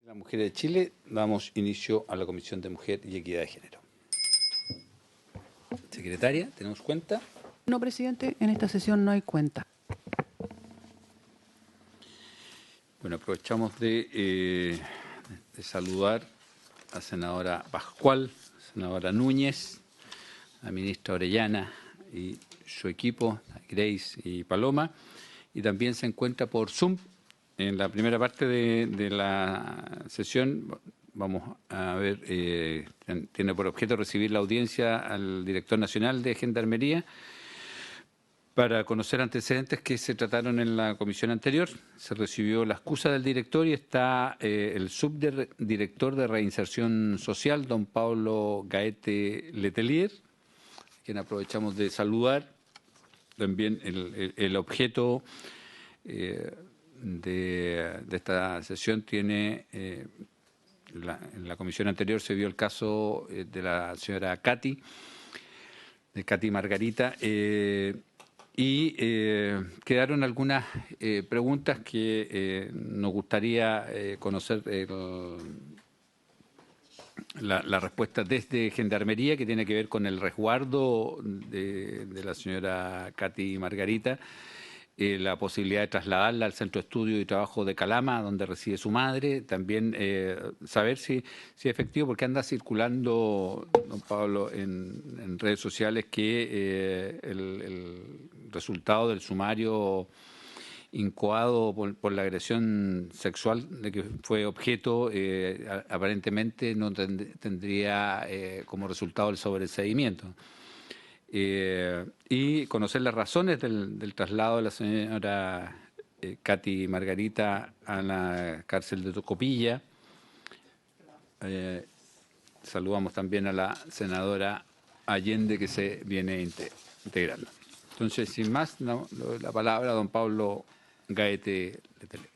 La Mujer de Chile, damos inicio a la Comisión de Mujer y Equidad de Género. Secretaria, ¿tenemos cuenta? No, presidente, en esta sesión no hay cuenta. Bueno, aprovechamos de saludar a la senadora Pascual, a la senadora Núñez, a la ministra Orellana y su equipo, Grace y Paloma, y también se encuentra por Zoom. En la primera parte de la sesión vamos a ver, tiene por objeto recibir la audiencia al director nacional de Gendarmería para conocer antecedentes que se trataron en la comisión anterior. Se recibió la excusa del director y está el subdirector de Reinserción Social, don Pablo Gaete Letelier, a quien aprovechamos de saludar. También el objeto de esta sesión tiene, en la comisión anterior se vio el caso de la señora Katy Margarita, y quedaron algunas preguntas que nos gustaría conocer la respuesta desde Gendarmería, que tiene que ver con el resguardo de la señora Katy Margarita, la posibilidad de trasladarla al Centro de Estudio y Trabajo de Calama, donde reside su madre. También saber si es efectivo, porque anda circulando, don Pablo, en redes sociales que el resultado del sumario incoado por la agresión sexual de que fue objeto, aparentemente no tendría como resultado el sobreseimiento. Y conocer las razones del traslado de la señora Katy Margarita a la cárcel de Tocopilla. Saludamos también a la senadora Allende, que se viene integrando. Entonces, sin más, la palabra a don Pablo Gaete Letelier.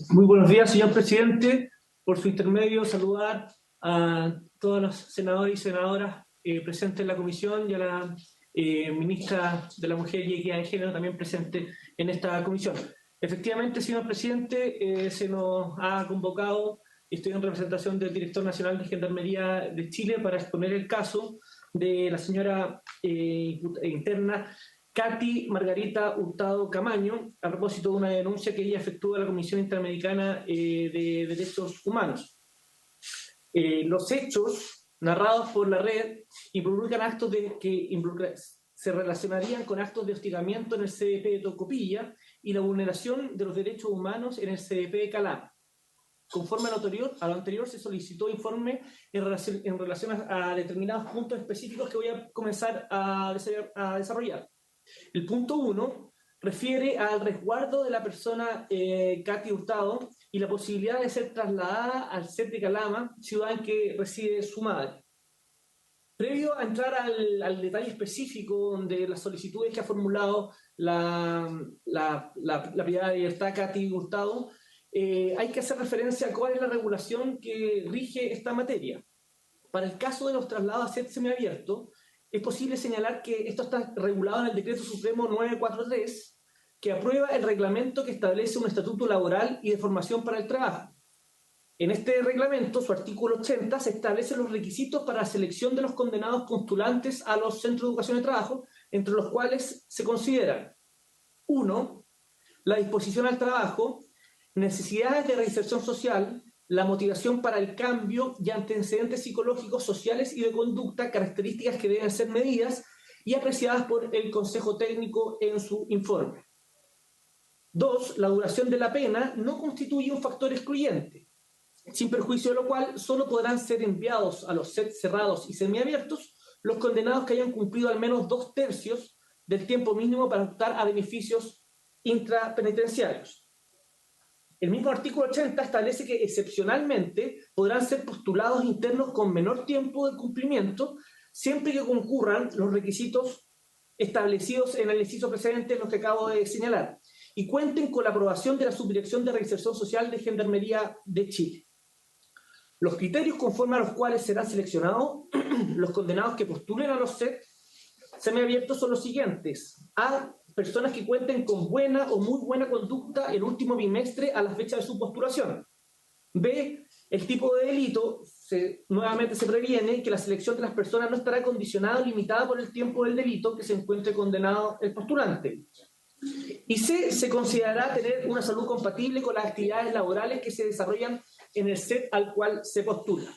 Muy buenos días, señor presidente. Por su intermedio, saludar a todos los senadores y senadoras presentes en la comisión y a la ministra de la Mujer y Equidad de Género también presente en esta comisión. Efectivamente, señor presidente, se nos ha convocado, estoy en representación del director nacional de Gendarmería de Chile para exponer el caso de la señora interna Katy Margarita Hurtado Camaño, a propósito de una denuncia que ella efectuó a la Comisión Interamericana de Derechos Humanos. Los hechos narrados por la red involucran actos que se relacionarían con actos de hostigamiento en el CDP de Tocopilla y la vulneración de los derechos humanos en el CDP de Calama. Conforme a lo anterior, se solicitó informe en relación a determinados puntos específicos que voy a comenzar a desarrollar. El punto 1 refiere al resguardo de la persona Katy Hurtado y la posibilidad de ser trasladada al CEP de Calama, ciudad en que reside su madre. Previo a entrar al detalle específico de las solicitudes que ha formulado la privada de libertad Katy Hurtado, hay que hacer referencia a cuál es la regulación que rige esta materia. Para el caso de los traslados a CEP semiabierto, es posible señalar que esto está regulado en el Decreto Supremo 943, que aprueba el reglamento que establece un estatuto laboral y de formación para el trabajo. En este reglamento, su artículo 80, se establecen los requisitos para la selección de los condenados postulantes a los centros de educación de trabajo, entre los cuales se consideran: 1. La disposición al trabajo, necesidades de reinserción social, la motivación para el cambio y antecedentes psicológicos, sociales y de conducta, características que deben ser medidas y apreciadas por el Consejo Técnico en su informe. 2. La duración de la pena no constituye un factor excluyente, sin perjuicio de lo cual solo podrán ser enviados a los CEP cerrados y semiabiertos los condenados que hayan cumplido al menos 2/3 del tiempo mínimo para optar a beneficios intrapenitenciarios. El mismo artículo 80 establece que excepcionalmente podrán ser postulados internos con menor tiempo de cumplimiento, siempre que concurran los requisitos establecidos en el inciso precedente, los que acabo de señalar, y cuenten con la aprobación de la Subdirección de Reinserción Social de Gendarmería de Chile. Los criterios conforme a los cuales serán seleccionados los condenados que postulen a los CEP semiabiertos son los siguientes: A. personas que cuenten con buena o muy buena conducta el último bimestre a la fecha de su postulación. B, el tipo de delito, nuevamente se previene que la selección de las personas no estará condicionada o limitada por el tiempo del delito que se encuentre condenado el postulante. Y C, se considerará tener una salud compatible con las actividades laborales que se desarrollan en el set al cual se postula.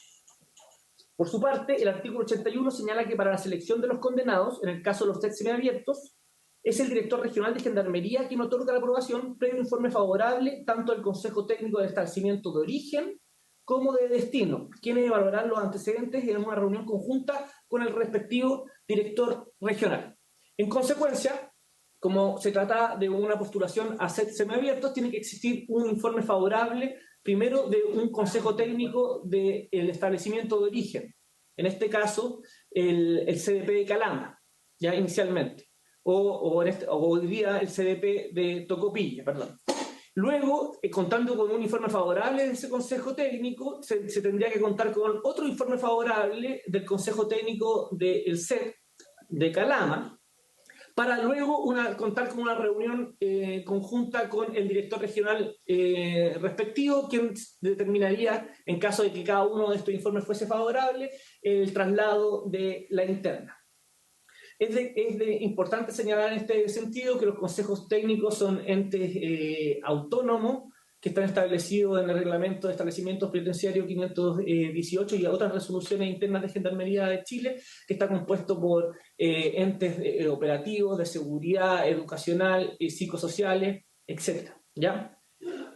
Por su parte, el artículo 81 señala que para la selección de los condenados, en el caso de los sets semiabiertos, es el director regional de Gendarmería quien otorga la aprobación previo informe favorable tanto del Consejo Técnico de Establecimiento de Origen como de Destino, quienes evaluarán los antecedentes en una reunión conjunta con el respectivo director regional. En consecuencia, como se trata de una postulación a sets semiabiertos, tiene que existir un informe favorable primero de un consejo técnico del establecimiento de origen, en este caso el CDP de Calama, ya inicialmente, o hoy día el CDP de Tocopilla, perdón. Luego, contando con un informe favorable de ese consejo técnico, se tendría que contar con otro informe favorable del consejo técnico del CEP de Calama, para luego contar con una reunión conjunta con el director regional respectivo, quien determinaría, en caso de que cada uno de estos informes fuese favorable, el traslado de la interna. Es importante señalar en este sentido que los consejos técnicos son entes autónomos que están establecidos en el Reglamento de Establecimientos Penitenciarios 518 y otras resoluciones internas de Gendarmería de Chile, que está compuesto por entes operativos, de seguridad, educacional, psicosociales, etc. ¿Ya?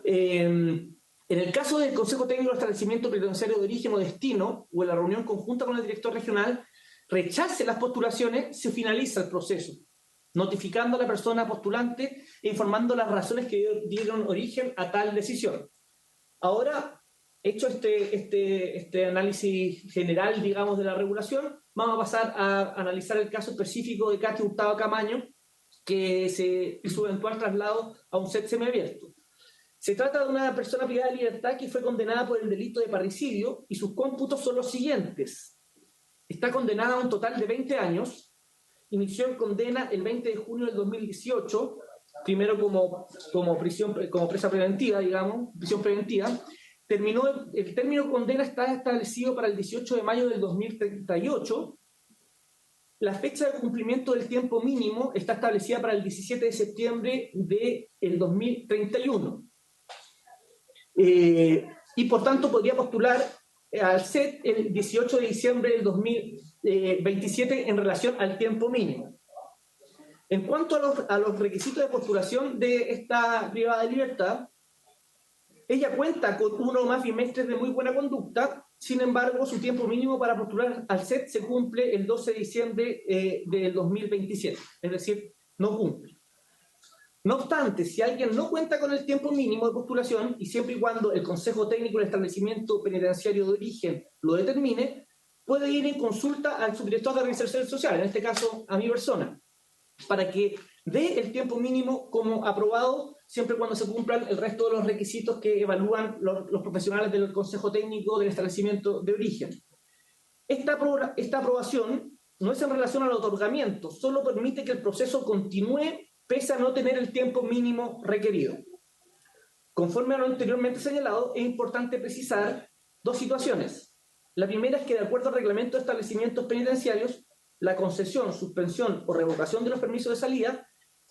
En el caso del Consejo Técnico de Establecimiento Penitenciario de Origen o Destino, o en la reunión conjunta con el director regional, rechace las postulaciones, se finaliza el proceso, notificando a la persona postulante e informando las razones que dieron origen a tal decisión. Ahora, hecho este análisis general, digamos, de la regulación, vamos a pasar a analizar el caso específico de Katy Hurtado Camaño, que se hizo eventual traslado a un set semiabierto. Se trata de una persona privada de libertad que fue condenada por el delito de parricidio y sus cómputos son los siguientes. Está condenada a un total de 20 años, inició en condena el 20 de junio del 2018, primero como presa preventiva, digamos, prisión preventiva. El término de condena está establecido para el 18 de mayo del 2038. La fecha de cumplimiento del tiempo mínimo está establecida para el 17 de septiembre del 2031. Y por tanto podría postular al SET el 18 de diciembre del 2027 en relación al tiempo mínimo. En cuanto a los requisitos de postulación de esta privada de libertad, ella cuenta con uno o más bimestres de muy buena conducta, sin embargo, su tiempo mínimo para postular al SET se cumple el 12 de diciembre del 2027, es decir, no cumple. No obstante, si alguien no cuenta con el tiempo mínimo de postulación, y siempre y cuando el Consejo Técnico del Establecimiento Penitenciario de Origen lo determine, puede ir en consulta al subdirector de Reinserción Social, en este caso a mi persona, para que dé el tiempo mínimo como aprobado, siempre y cuando se cumplan el resto de los requisitos que evalúan los profesionales del Consejo Técnico del Establecimiento de Origen. Esta aprobación no es en relación al otorgamiento, solo permite que el proceso continúe pese a no tener el tiempo mínimo requerido. Conforme a lo anteriormente señalado, es importante precisar dos situaciones. La primera es que, de acuerdo al reglamento de establecimientos penitenciarios, la concesión, suspensión o revocación de los permisos de salida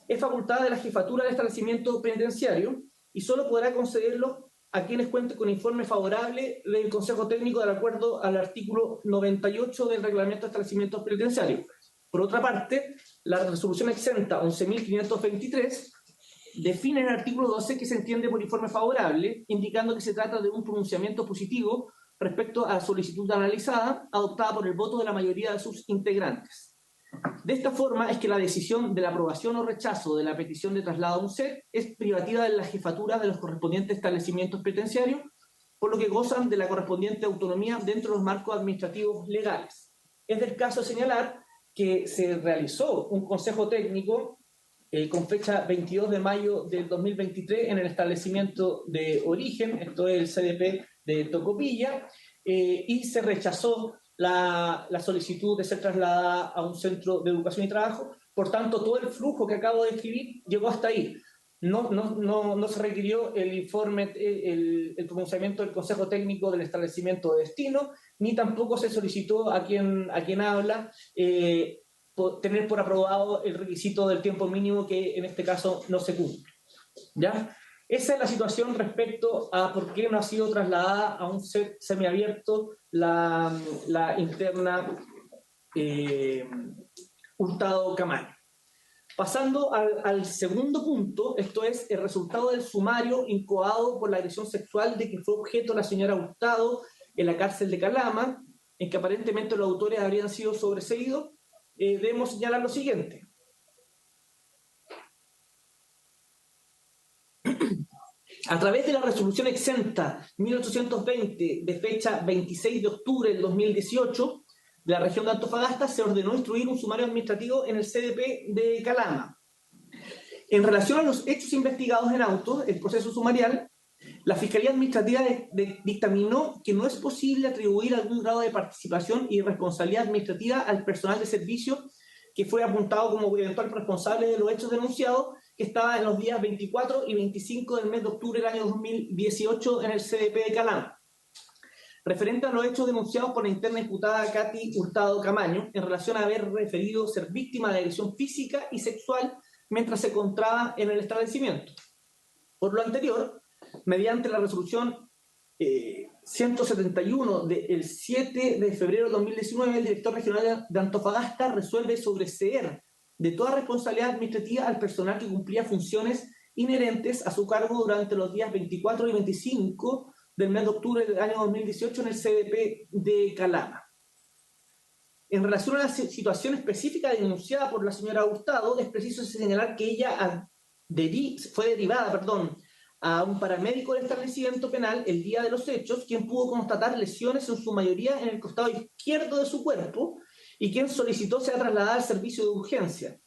es facultad de la jefatura del establecimiento penitenciario y solo podrá concederlo a quienes cuenten con informe favorable del Consejo Técnico de acuerdo al artículo 98 del reglamento de establecimientos penitenciarios. Por otra parte, la resolución exenta 11.523 define en el artículo 12 que se entiende por informe favorable, indicando que se trata de un pronunciamiento positivo respecto a la solicitud analizada, adoptada por el voto de la mayoría de sus integrantes. De esta forma es que la decisión de la aprobación o rechazo de la petición de traslado a un SET es privativa de la jefatura de los correspondientes establecimientos penitenciarios, por lo que gozan de la correspondiente autonomía dentro de los marcos administrativos legales. Es del caso señalar que se realizó un consejo técnico con fecha 22 de mayo del 2023 en el establecimiento de origen, esto es el CDP de Tocopilla, y se rechazó la solicitud de ser trasladada a un centro de educación y trabajo por tanto todo el flujo que acabo de describir llegó hasta ahí. No se requirió el informe, el pronunciamiento del Consejo Técnico del establecimiento de destino, ni tampoco se solicitó a quien habla tener por aprobado el requisito del tiempo mínimo, que en este caso no se cumple. ¿Ya? Esa es la situación respecto a por qué no ha sido trasladada a un set semiabierto la interna Hurtado Camaño. Pasando al segundo punto, esto es el resultado del sumario incoado por la agresión sexual de que fue objeto la señora Hurtado en la cárcel de Calama, en que aparentemente los autores habrían sido sobreseídos. Debemos señalar lo siguiente. A través de la resolución exenta 1820 de fecha 26 de octubre del 2018, de la región de Antofagasta, se ordenó instruir un sumario administrativo en el CDP de Calama. En relación a los hechos investigados en autos, el proceso sumarial, la Fiscalía Administrativa dictaminó que no es posible atribuir algún grado de participación y responsabilidad administrativa al personal de servicio que fue apuntado como eventual responsable de los hechos denunciados, que estaba en los días 24 y 25 del mes de octubre del año 2018 en el CDP de Calama. Referente a los hechos denunciados por la interna imputada Katy Hurtado Camaño, en relación a haber referido ser víctima de agresión física y sexual mientras se encontraba en el establecimiento. Por lo anterior, mediante la resolución 171 del 7 de febrero de 2019, el director regional de Antofagasta resuelve sobreseer de toda responsabilidad administrativa al personal que cumplía funciones inherentes a su cargo durante los días 24 y 25 del mes de octubre del año 2018 en el CDP de Calama. En relación a la situación específica denunciada por la señora Hurtado, es preciso señalar que ella fue derivada a un paramédico del establecimiento penal el día de los hechos, quien pudo constatar lesiones en su mayoría en el costado izquierdo de su cuerpo y quien solicitó sea trasladada al servicio de urgencia.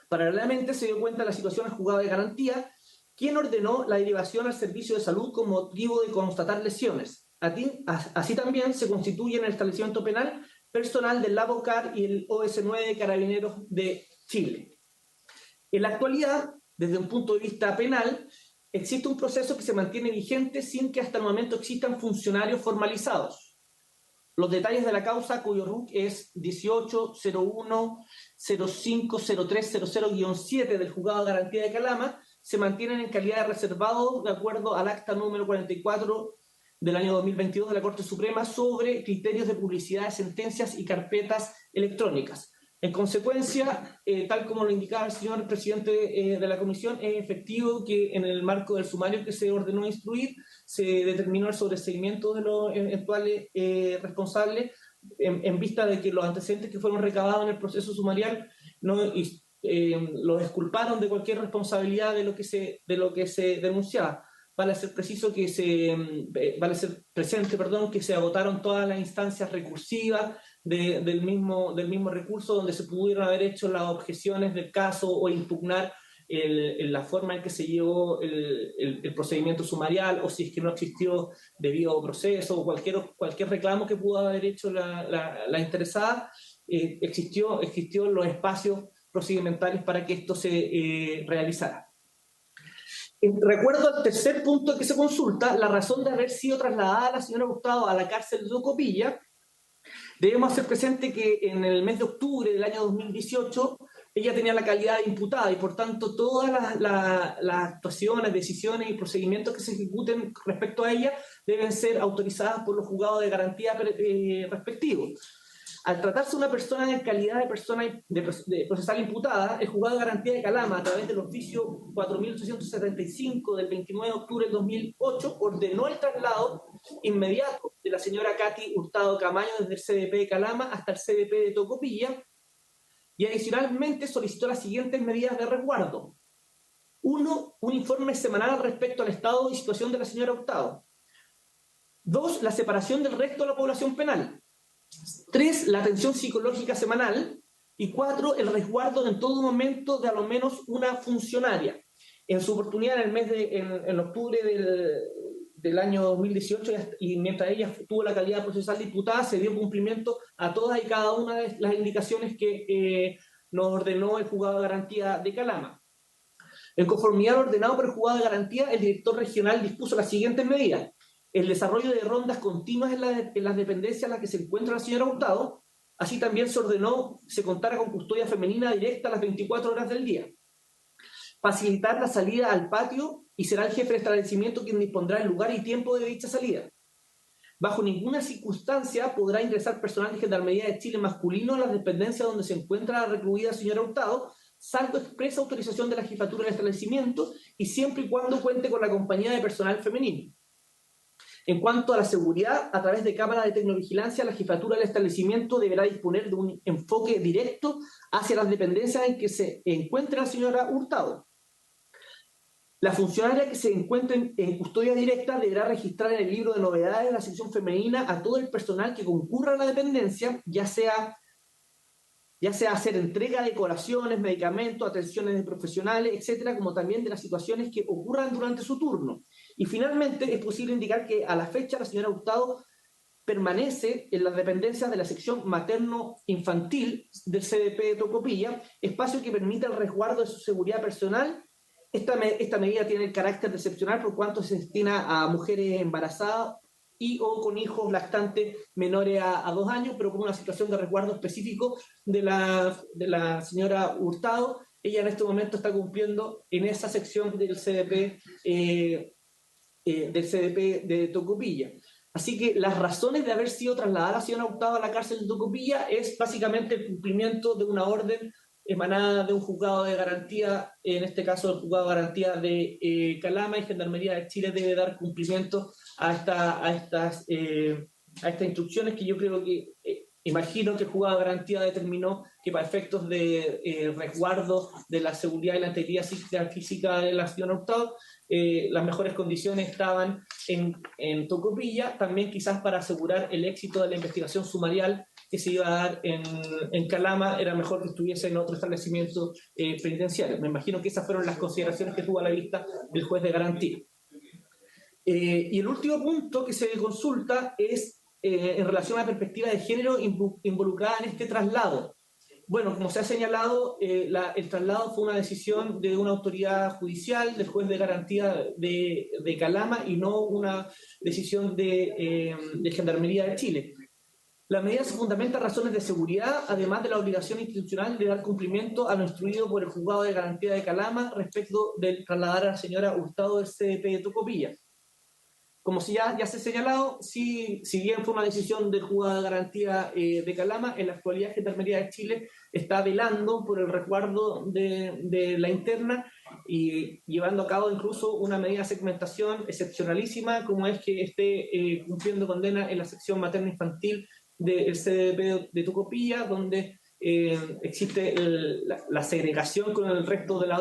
Paralelamente se dio cuenta de la situación en juzgado de garantía, quien ordenó la derivación al servicio de salud con motivo de constatar lesiones. Así también se constituye en el establecimiento penal personal del LABOCAR y el OS9 de Carabineros de Chile. En la actualidad, desde un punto de vista penal, existe un proceso que se mantiene vigente sin que hasta el momento existan funcionarios formalizados. Los detalles de la causa, cuyo RUC es 1801050300-7 del Juzgado de Garantía de Calama, se mantienen en calidad de reservados de acuerdo al acta número 44 del año 2022 de la Corte Suprema sobre criterios de publicidad de sentencias y carpetas electrónicas. En consecuencia, tal como lo indicaba el señor presidente de la comisión, es efectivo que en el marco del sumario que se ordenó instruir se determinó el sobreseimiento de los eventuales responsables en vista de que los antecedentes que fueron recabados en el proceso sumarial los exculparon de cualquier responsabilidad de lo que se denunciaba. Vale ser presente que se agotaron todas las instancias recursivas del mismo recurso, donde se pudieron haber hecho las objeciones del caso o impugnar la forma en que se llevó el procedimiento sumarial, o si es que no existió debido proceso, o cualquier reclamo que pudo haber hecho la interesada. Existió los espacios procedimentales para que esto se realizara. Recuerdo al tercer punto que se consulta, la razón de haber sido trasladada la señora Hurtado a la cárcel de Tocopilla. Debemos hacer presente que en el mes de octubre del año 2018 ella tenía la calidad de imputada y por tanto todas las actuaciones, decisiones y procedimientos que se ejecuten respecto a ella deben ser autorizadas por los juzgados de garantía respectivos. Al tratarse de una persona en calidad de persona de procesal imputada, el Juzgado de Garantía de Calama, a través del oficio 4.875 del 29 de octubre del 2008, ordenó el traslado inmediato de la señora Katy Hurtado Camaño desde el CDP de Calama hasta el CDP de Tocopilla y adicionalmente solicitó las siguientes medidas de resguardo. 1. Un informe semanal respecto al estado y situación de la señora Hurtado. 2. La separación del resto de la población penal. 3. La atención psicológica semanal. Y 4. El resguardo en todo momento de a lo menos una funcionaria. En su oportunidad, en octubre del año 2018, y mientras ella tuvo la calidad procesal de imputada, se dio cumplimiento a todas y cada una de las indicaciones que nos ordenó el juzgado de garantía de Calama. En conformidad al ordenado por el juzgado de garantía, el director regional dispuso las siguientes medidas: el desarrollo de rondas continuas en las dependencias en las que se encuentra la señora Hurtado. Así también se ordenó se contara con custodia femenina directa a las 24 horas del día. Facilitar la salida al patio, y será el jefe de establecimiento quien dispondrá el lugar y tiempo de dicha salida. Bajo ninguna circunstancia podrá ingresar personal de Gendarmería de Chile masculino a las dependencias donde se encuentra la recluida señora Hurtado, salvo expresa autorización de la jefatura del establecimiento y siempre y cuando cuente con la compañía de personal femenino. En cuanto a la seguridad, a través de cámaras de tecnovigilancia, la jefatura del establecimiento deberá disponer de un enfoque directo hacia las dependencias en que se encuentra la señora Hurtado. La funcionaria que se encuentre en custodia directa deberá registrar en el libro de novedades de la sección femenina a todo el personal que concurra a la dependencia, ya sea hacer entrega de decoraciones, medicamentos, atenciones de profesionales, etcétera, como también de las situaciones que ocurran durante su turno. Y finalmente es posible indicar que a la fecha la señora Hurtado permanece en las dependencias de la sección materno-infantil del CDP de Tocopilla, espacio que permite el resguardo de su seguridad personal. Esta medida tiene el carácter de excepcional por cuanto se destina a mujeres embarazadas y o con hijos lactantes menores a 2 años, pero con una situación de resguardo específico de la señora Hurtado. Ella en este momento está cumpliendo en esa sección del CDP de Tocopilla. Así que las razones de haber sido trasladada la señora Hurtado a la cárcel de Tocopilla es básicamente el cumplimiento de una orden emanada de un juzgado de garantía, en este caso el juzgado de garantía de Calama, y Gendarmería de Chile debe dar cumplimiento a estas instrucciones que yo creo que, imagino que el juzgado de garantía determinó que para efectos de resguardo de la seguridad y la integridad física de la señora Hurtado, las mejores condiciones estaban en Tocopilla, también quizás para asegurar el éxito de la investigación sumarial que se iba a dar en Calama, era mejor que estuviese en otro establecimiento penitenciario. Me imagino que esas fueron las consideraciones que tuvo a la vista el juez de garantía. Y el último punto que se consulta es en relación a la perspectiva de género involucrada en este traslado. Bueno, como se ha señalado, el traslado fue una decisión de una autoridad judicial, del juez de garantía de Calama, y no una decisión de Gendarmería de Chile. La medida se fundamenta en razones de seguridad, además de la obligación institucional de dar cumplimiento a lo instruido por el juzgado de garantía de Calama respecto del trasladar a la señora Hurtado del CDP de Tocopilla. Como ya se ha señalado, si bien fue una decisión del juzgado de garantía de Calama, en la actualidad Gendarmería de Chile está velando por el resguardo de la interna y llevando a cabo incluso una medida de segmentación excepcionalísima, como es que esté cumpliendo condena en la sección materno-infantil del CDP de Tocopilla, donde existe la segregación con el resto de los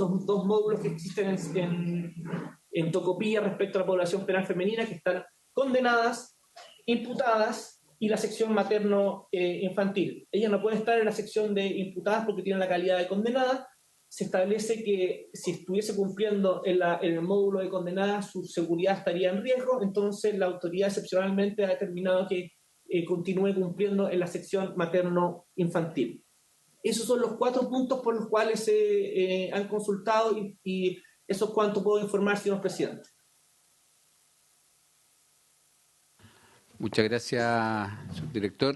otros 2 módulos que existen en Tocopilla respecto a la población penal femenina, que están condenadas, imputadas, y la sección materno-infantil. Ella no puede estar en la sección de imputadas porque tiene la calidad de condenada. Se establece que si estuviese cumpliendo en el módulo de condenadas, su seguridad estaría en riesgo, entonces la autoridad excepcionalmente ha determinado que continúe cumpliendo en la sección materno-infantil. Esos son los 4 puntos por los cuales se han consultado y eso es cuanto puedo informar, señor presidente. Muchas gracias, subdirector.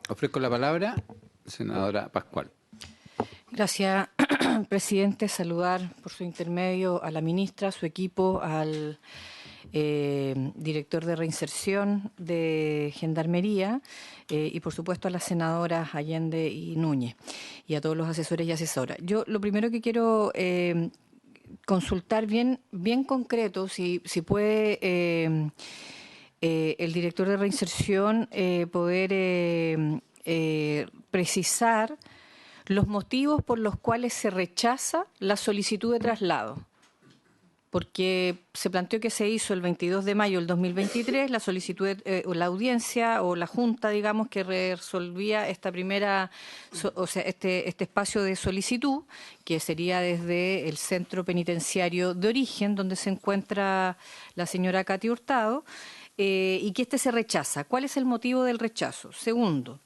Ofrezco la palabra, senadora Pascual. Gracias, presidente. Saludar por su intermedio a la ministra, a su equipo, al director de reinserción de Gendarmería y por supuesto a las senadoras Allende y Núñez y a todos los asesores y asesoras. Yo lo primero que quiero consultar bien concreto, si puede el director de reinserción poder precisar los motivos por los cuales se rechaza la solicitud de traslado. Porque se planteó que se hizo el 22 de mayo del 2023 la solicitud, la audiencia o la junta, digamos, que resolvía esta primera, o sea, este espacio de solicitud, que sería desde el centro penitenciario de origen, donde se encuentra la señora Katy Hurtado, y que se rechaza. ¿Cuál es el motivo del rechazo? Segundo,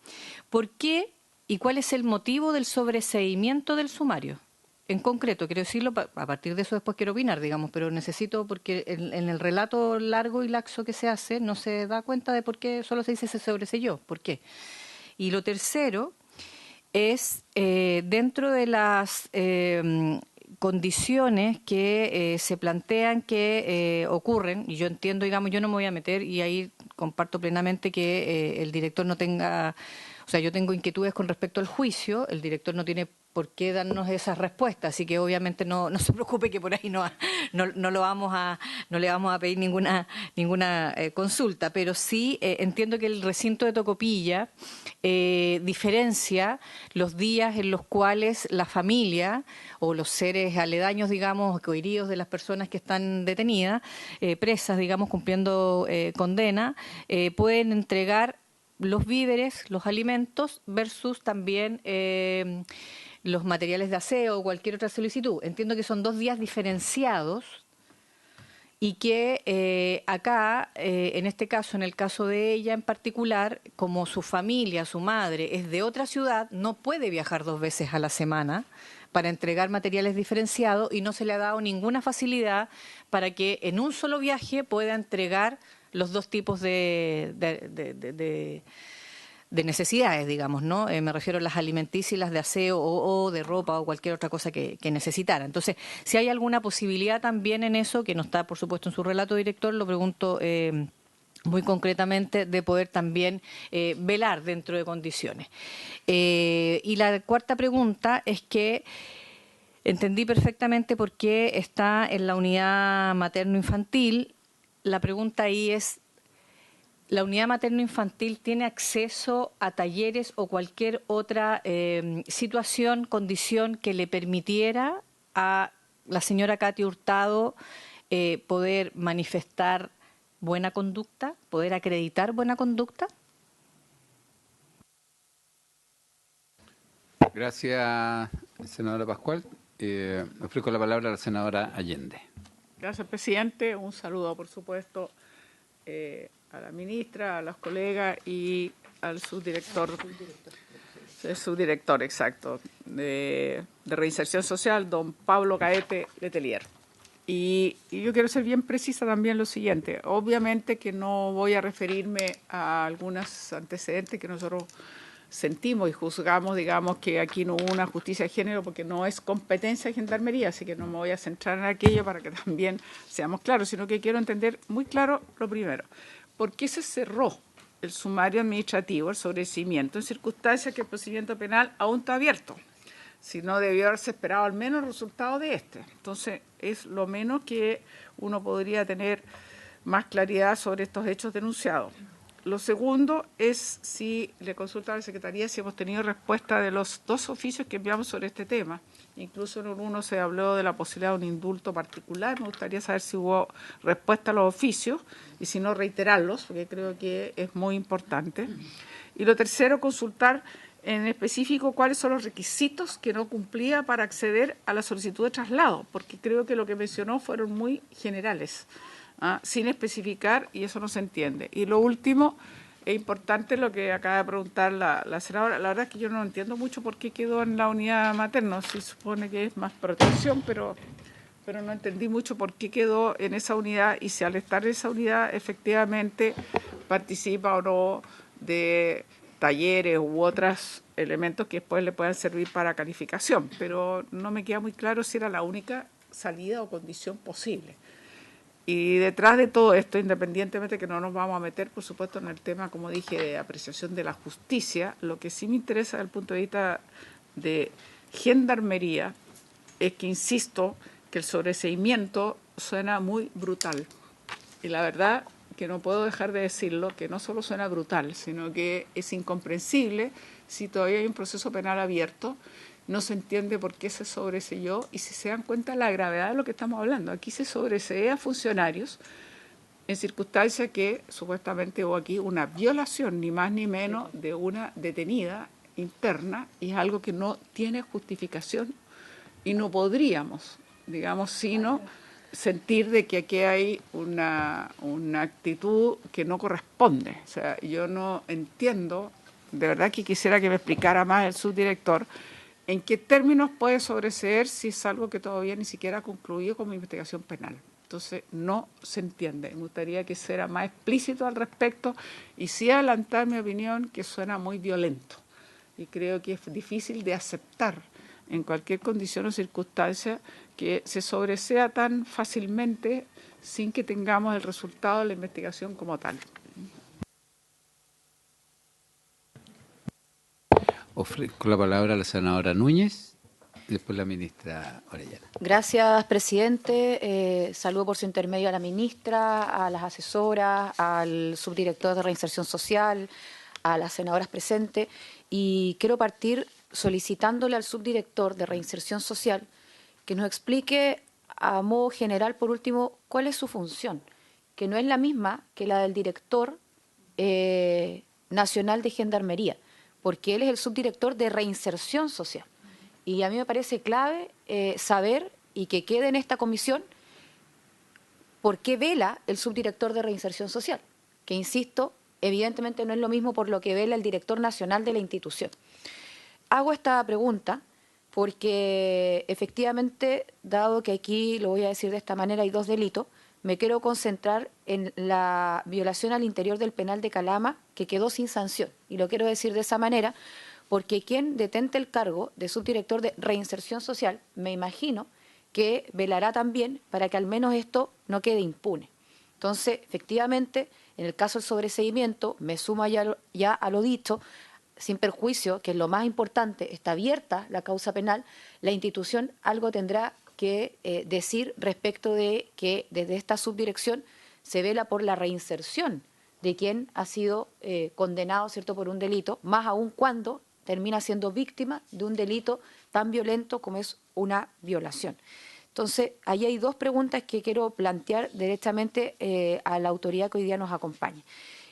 ¿por qué ¿Y cuál es el motivo del sobreseimiento del sumario? En concreto, quiero decirlo, a partir de eso después quiero opinar, digamos, pero necesito, porque en el relato largo y laxo que se hace, no se da cuenta de por qué solo se dice se sobreseyó, ¿por qué? Y lo tercero es, dentro de las condiciones que se plantean que ocurren, y yo entiendo, digamos, yo no me voy a meter, y ahí comparto plenamente que el director no tenga, o sea, yo tengo inquietudes con respecto al juicio, el director no tiene por qué darnos esas respuestas, así que obviamente no se preocupe que por ahí no le vamos a pedir ninguna consulta, pero sí entiendo que el recinto de Tocopilla diferencia los días en los cuales la familia o los seres aledaños, digamos, coheridos de las personas que están detenidas, presas, digamos, cumpliendo condena, pueden entregar los víveres, los alimentos, versus también los materiales de aseo o cualquier otra solicitud. Entiendo que son 2 días diferenciados y que acá, en este caso, en el caso de ella en particular, como su familia, su madre, es de otra ciudad, no puede viajar 2 veces a la semana para entregar materiales diferenciados y no se le ha dado ninguna facilidad para que en un solo viaje pueda entregar los 2 tipos de necesidades, digamos, ¿no? Me refiero a las alimenticias y las de aseo o de ropa o cualquier otra cosa que necesitara. Entonces, si hay alguna posibilidad también en eso, que no está, por supuesto, en su relato, director, lo pregunto muy concretamente, de poder también velar dentro de condiciones. Y la cuarta pregunta es que entendí perfectamente por qué está en la unidad materno-infantil. La pregunta ahí es, ¿la unidad materno-infantil tiene acceso a talleres o cualquier otra situación, condición que le permitiera a la señora Katy Hurtado poder manifestar buena conducta, poder acreditar buena conducta? Gracias, senadora Pascual. Ofrezco la palabra a la senadora Allende. Gracias, presidente. Un saludo, por supuesto, a la ministra, a los colegas y al subdirector, exacto, de Reinserción Social, don Pablo Caete Letelier. Y yo quiero ser bien precisa también en lo siguiente. Obviamente que no voy a referirme a algunos antecedentes que nosotros sentimos y juzgamos, digamos, que aquí no hubo una justicia de género porque no es competencia de Gendarmería, así que no me voy a centrar en aquello para que también seamos claros, sino que quiero entender muy claro lo primero. ¿Por qué se cerró el sumario administrativo, el sobreseimiento, en circunstancias que el procedimiento penal aún está abierto? Si no, debió haberse esperado al menos el resultado de este. Entonces, es lo menos que uno podría tener más claridad sobre estos hechos denunciados. Lo segundo es si le consulta a la Secretaría si hemos tenido respuesta de los 2 oficios que enviamos sobre este tema. Incluso en uno se habló de la posibilidad de un indulto particular. Me gustaría saber si hubo respuesta a los oficios y si no, reiterarlos, porque creo que es muy importante. Y lo tercero, consultar en específico cuáles son los requisitos que no cumplía para acceder a la solicitud de traslado, porque creo que lo que mencionó fueron muy generales, sin especificar, y eso no se entiende. Y lo último, es importante lo que acaba de preguntar la senadora. La verdad es que yo no entiendo mucho por qué quedó en la unidad materna. Se supone que es más protección, pero no entendí mucho por qué quedó en esa unidad y si al estar en esa unidad efectivamente participa o no de talleres u otros elementos que después le puedan servir para calificación. Pero no me queda muy claro si era la única salida o condición posible. Y detrás de todo esto, independientemente que no nos vamos a meter, por supuesto, en el tema, como dije, de apreciación de la justicia, lo que sí me interesa desde el punto de vista de Gendarmería es que, insisto, que el sobreseimiento suena muy brutal. Y la verdad que no puedo dejar de decirlo, que no solo suena brutal, sino que es incomprensible si todavía hay un proceso penal abierto. No se entiende por qué se sobreseyó y si se dan cuenta de la gravedad de lo que estamos hablando. Aquí se sobresee a funcionarios en circunstancias que supuestamente hubo aquí una violación, ni más ni menos, de una detenida interna, y es algo que no tiene justificación y no podríamos, digamos, sino sentir de que aquí hay una actitud que no corresponde. O sea, yo no entiendo de verdad que quisiera que me explicara más el subdirector, ¿en qué términos puede sobreseer si es algo que todavía ni siquiera ha concluido como investigación penal? Entonces, no se entiende. Me gustaría que fuera más explícito al respecto y sí adelantar mi opinión, que suena muy violento. Y creo que es difícil de aceptar en cualquier condición o circunstancia que se sobresea tan fácilmente sin que tengamos el resultado de la investigación como tal. Ofrezco la palabra a la senadora Núñez y después la ministra Orellana. Gracias, presidente. Saludo por su intermedio a la ministra, a las asesoras, al subdirector de Reinserción Social, a las senadoras presentes. Y quiero partir solicitándole al subdirector de Reinserción Social que nos explique a modo general, por último, cuál es su función, que no es la misma que la del director nacional de Gendarmería, porque él es el subdirector de Reinserción Social. Y a mí me parece clave saber y que quede en esta comisión por qué vela el subdirector de Reinserción Social, que, insisto, evidentemente no es lo mismo por lo que vela el director nacional de la institución. Hago esta pregunta porque, efectivamente, dado que aquí, lo voy a decir de esta manera, hay dos delitos, me quiero concentrar en la violación al interior del penal de Calama, que quedó sin sanción. Y lo quiero decir de esa manera porque quien detente el cargo de subdirector de Reinserción Social, me imagino que velará también para que al menos esto no quede impune. Entonces, efectivamente, en el caso del sobreseimiento, me sumo ya a lo dicho, sin perjuicio, que es lo más importante, está abierta la causa penal, la institución algo tendrá que decir respecto de que desde esta subdirección se vela por la reinserción de quien ha sido condenado, ¿cierto?, por un delito, más aún cuando termina siendo víctima de un delito tan violento como es una violación. Entonces, ahí hay dos preguntas que quiero plantear directamente a la autoridad que hoy día nos acompaña.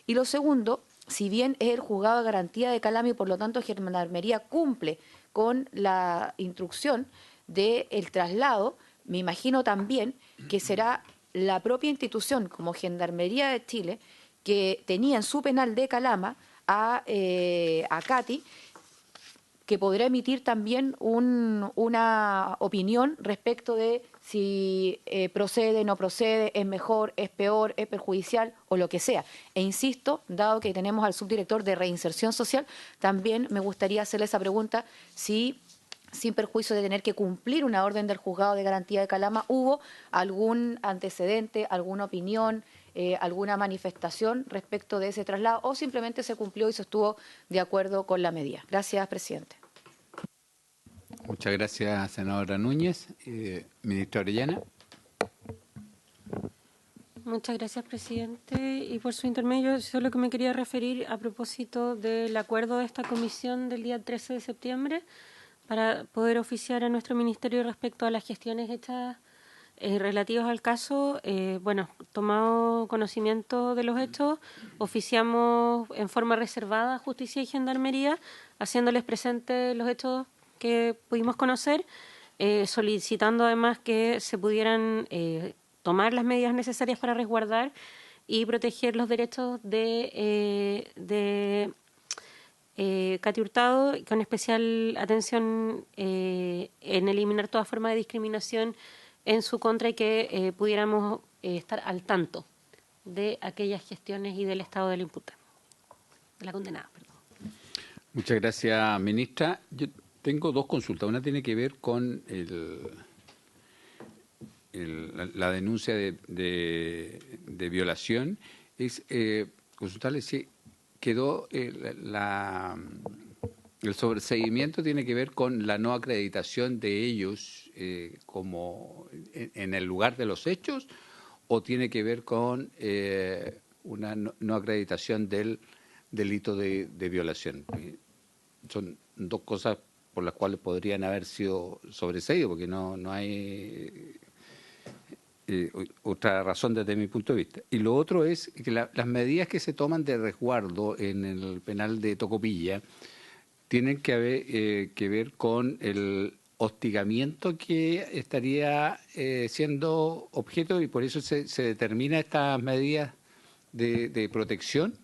Y lo segundo, si bien es el juzgado de garantía de Calama y por lo tanto Gendarmería cumple con la instrucción del traslado, me imagino también que será la propia institución como Gendarmería de Chile que tenía en su penal de Calama a Cati, que podrá emitir también una opinión respecto de si procede, no procede, es mejor, es peor, es perjudicial o lo que sea. E insisto, dado que tenemos al subdirector de Reinserción Social, también me gustaría hacerle esa pregunta si, sin perjuicio de tener que cumplir una orden del juzgado de garantía de Calama, hubo algún antecedente, alguna opinión, alguna manifestación respecto de ese traslado o simplemente se cumplió y se estuvo de acuerdo con la medida. Gracias, presidente. Muchas gracias, senadora Núñez. Ministra Orellana. Muchas gracias, presidente. Y por su intermedio, solo que me quería referir a propósito del acuerdo de esta comisión del día 13 de septiembre para poder oficiar a nuestro ministerio respecto a las gestiones hechas relativas al caso. Bueno, tomado conocimiento de los hechos, oficiamos en forma reservada a Justicia y Gendarmería, haciéndoles presentes los hechos que pudimos conocer, solicitando además que se pudieran tomar las medidas necesarias para resguardar y proteger los derechos de Cati Hurtado, con especial atención en eliminar toda forma de discriminación en su contra y que pudiéramos estar al tanto de aquellas gestiones y del estado de la imputada, de la condenada, perdón. Muchas gracias, ministra. Yo tengo dos consultas. Una tiene que ver con la denuncia de violación. Es consultarle si quedó el sobreseimiento tiene que ver con la no acreditación de ellos como en el lugar de los hechos, o tiene que ver con una no acreditación del delito de violación. Son dos cosas por las cuales podrían haber sido sobreseídos, porque no hay otra razón desde mi punto de vista. Y lo otro es que las medidas que se toman de resguardo en el penal de Tocopilla tienen que ver con el hostigamiento que estaría siendo objeto, y por eso se determina estas medidas de protección.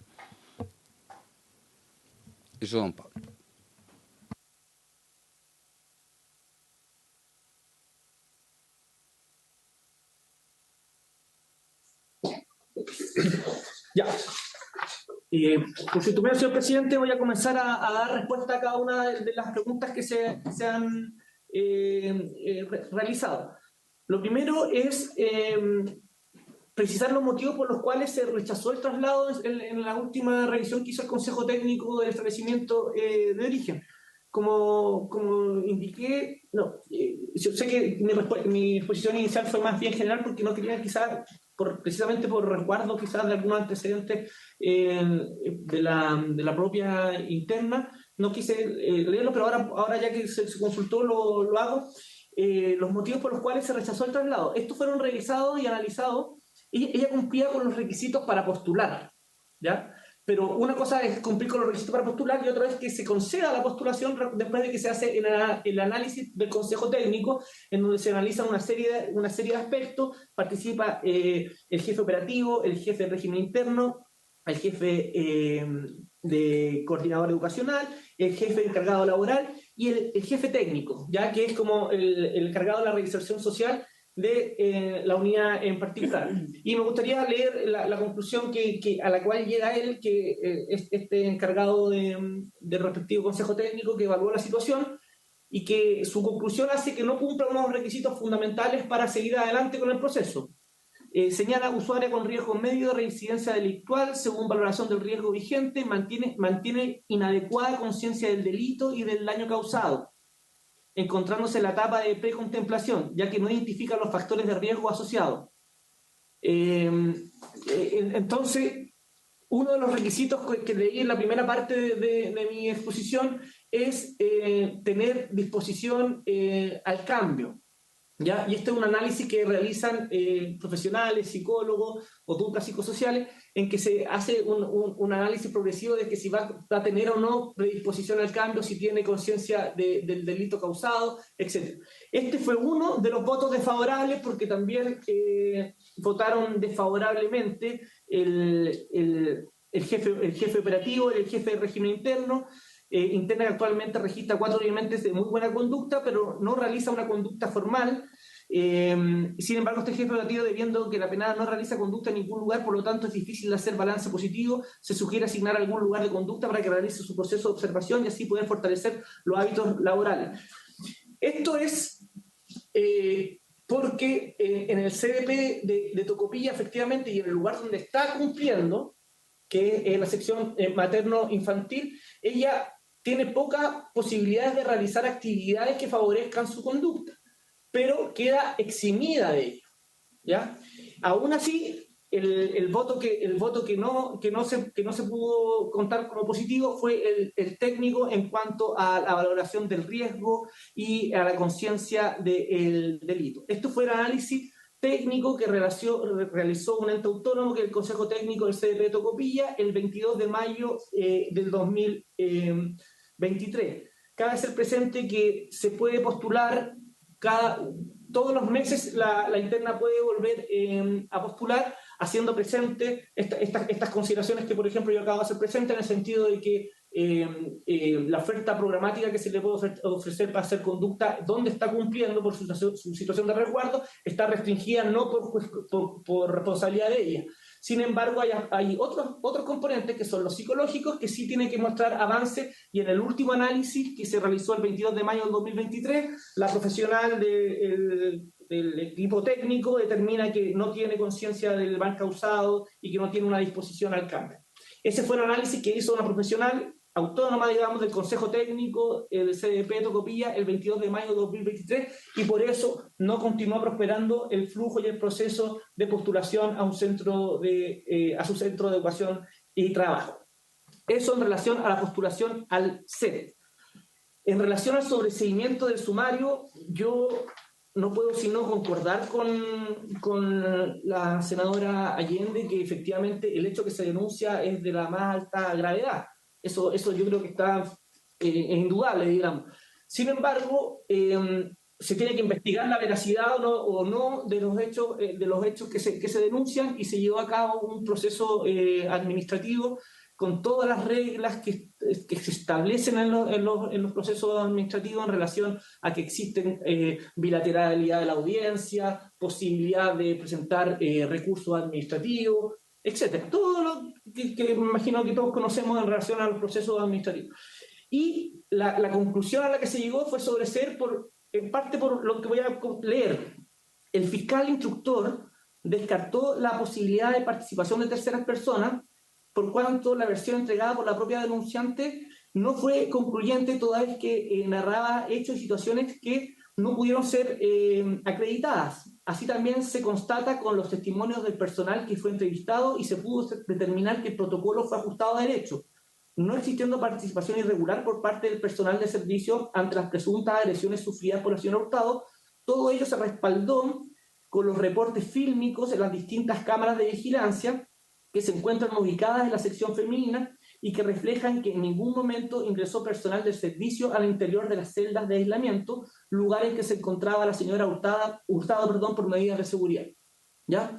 Eso, don Pablo. Ya. Por su intermedio, señor presidente, voy a comenzar a dar respuesta a cada una de las preguntas que se han realizado. Lo primero es precisar los motivos por los cuales se rechazó el traslado en la última revisión que hizo el Consejo Técnico del establecimiento de origen. Como indiqué, yo sé que mi exposición inicial fue más bien general porque no quería quizás, precisamente por resguardo quizás de algunos antecedentes de la propia interna, no quise leerlo, pero ahora ya que se consultó lo hago. Los motivos por los cuales se rechazó el traslado. Estos fueron revisados y analizados. Ella cumplía con los requisitos para postular, ¿ya? Pero una cosa es cumplir con los requisitos para postular y otra es que se conceda la postulación después de que se hace el análisis del Consejo Técnico, en donde se analizan una serie de aspectos. Participa el jefe operativo, el jefe de régimen interno, el jefe de coordinador educacional, el jefe encargado laboral y el jefe técnico, ya que es como el encargado de la reinserción social de la unidad en particular. Y me gustaría leer la conclusión a la cual llega él, que este encargado del respectivo Consejo Técnico que evaluó la situación, y que su conclusión hace que no cumpla unos requisitos fundamentales para seguir adelante con el proceso. Señala usuaria con riesgo medio de reincidencia delictual, según valoración del riesgo vigente, mantiene inadecuada conciencia del delito y del daño causado, encontrándose en la etapa de precontemplación, ya que no identifica los factores de riesgo asociados. Entonces, uno de los requisitos que leí en la primera parte de mi exposición es tener disposición al cambio, ¿ya? Y este es un análisis que realizan profesionales, psicólogos o duplas psicosociales, en que se hace un análisis progresivo de que si va a tener o no predisposición al cambio, si tiene conciencia del delito causado, etc. Este fue uno de los votos desfavorables, porque también votaron desfavorablemente el jefe operativo, el jefe de régimen interno. Interna que actualmente registra 4 elementos de muy buena conducta, pero no realiza una conducta formal. Sin embargo, este jefe operativo, debiendo que la penada no realiza conducta en ningún lugar, por lo tanto es difícil hacer balance positivo, se sugiere asignar algún lugar de conducta para que realice su proceso de observación y así poder fortalecer los hábitos laborales. Esto es porque en el CDP de Tocopilla, efectivamente, y en el lugar donde está cumpliendo, que es la sección materno-infantil, ella tiene pocas posibilidades de realizar actividades que favorezcan su conducta, pero queda eximida de ello, ¿ya? Aún así, el voto que no se pudo contar como positivo fue el técnico en cuanto a la valoración del riesgo y a la conciencia del delito. Esto fue el análisis técnico que realizó un ente autónomo, que es el Consejo Técnico del CDP de Tocopilla, el 22 de mayo del 2023. Cabe hacer presente que se puede postular todos los meses, la interna puede volver a postular, haciendo presente estas consideraciones que, por ejemplo, yo acabo de hacer presente, en el sentido de que la oferta programática que se le puede ofrecer para hacer conducta, donde está cumpliendo por su situación de resguardo, está restringida no por responsabilidad de ella. Sin embargo, hay otros componentes que son los psicológicos, que sí tienen que mostrar avance, y en el último análisis que se realizó el 22 de mayo del 2023, la profesional del equipo técnico determina que no tiene conciencia del mal causado y que no tiene una disposición al cambio. Ese fue el análisis que hizo una profesional autónoma, digamos, del Consejo Técnico del CDP Tocopilla el 22 de mayo de 2023, y por eso no continuó prosperando el flujo y el proceso de postulación a su centro de educación y trabajo. Eso en relación a la postulación al CEDET. En relación al sobreseimiento del sumario, yo no puedo sino concordar con la senadora Allende, que efectivamente el hecho que se denuncia es de la más alta gravedad. Eso yo creo que está indudable, digamos. Sin embargo, se tiene que investigar la veracidad o no de los hechos que se denuncian, y se llevó a cabo un proceso administrativo con todas las reglas que se establecen en los procesos administrativos en relación a que existen bilateralidad de la audiencia, posibilidad de presentar recursos administrativos, etcétera. Todo lo que me imagino que todos conocemos en relación a los procesos administrativos. Y la conclusión a la que se llegó fue sobre ser, en parte por lo que voy a leer. El fiscal instructor descartó la posibilidad de participación de terceras personas, por cuanto la versión entregada por la propia denunciante no fue concluyente, toda vez que narraba hechos y situaciones que no pudieron ser acreditadas. Así también se constata con los testimonios del personal que fue entrevistado y se pudo determinar que el protocolo fue ajustado a derecho, no existiendo participación irregular por parte del personal de servicio ante las presuntas agresiones sufridas por la señora Hurtado. Todo ello se respaldó con los reportes fílmicos en las distintas cámaras de vigilancia que se encuentran ubicadas en la sección femenina y que reflejan que en ningún momento ingresó personal del servicio al interior de las celdas de aislamiento, lugar en que se encontraba la señora Hurtado, por medidas de seguridad. ¿Ya?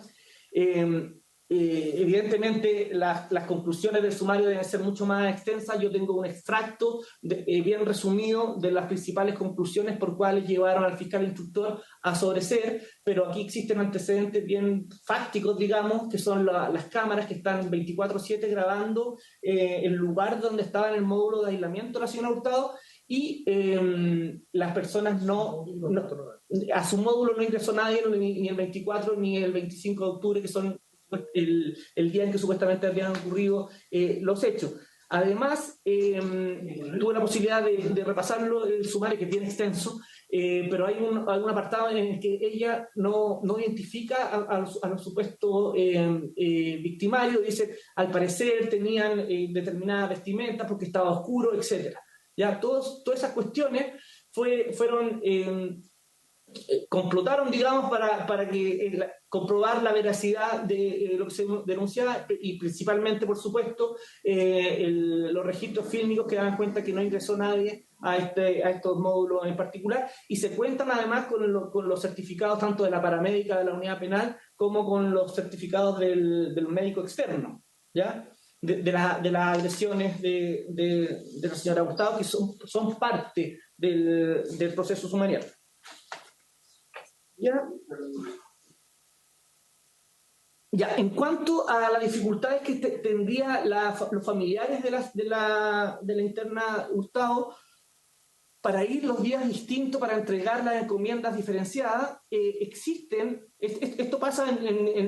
Evidentemente las conclusiones del sumario deben ser mucho más extensas. Yo tengo un extracto bien resumido de las principales conclusiones por cuales llevaron al fiscal instructor a sobreseer, pero aquí existen antecedentes bien fácticos, digamos, que son las cámaras que están 24/7 grabando el lugar donde estaba en el módulo de aislamiento la señora Hurtado, y las personas a su módulo no ingresó nadie, ni el 24 ni el 25 de octubre, que son el día en que supuestamente habían ocurrido los hechos. Además, tuve la posibilidad de repasarlo, el sumario, que es bien extenso, pero hay algún apartado en el que ella no identifica a los supuestos victimarios. Dice, al parecer tenían determinada vestimenta porque estaba oscuro, etc. Ya, todas esas cuestiones fueron complotaron, digamos, para que comprobar la veracidad de lo que se denunciaba, y principalmente, por supuesto, los registros fílmicos que dan cuenta que no ingresó nadie a estos módulos en particular, y se cuentan además con los certificados tanto de la paramédica de la unidad penal como con los certificados del médico externo, ¿ya? De las agresiones de la señora Hurtado, que son parte del proceso sumarial. Ya, en cuanto a las dificultades que tendrían los familiares de la interna Hurtado para ir los días distintos para entregar las encomiendas diferenciadas, existen, esto pasa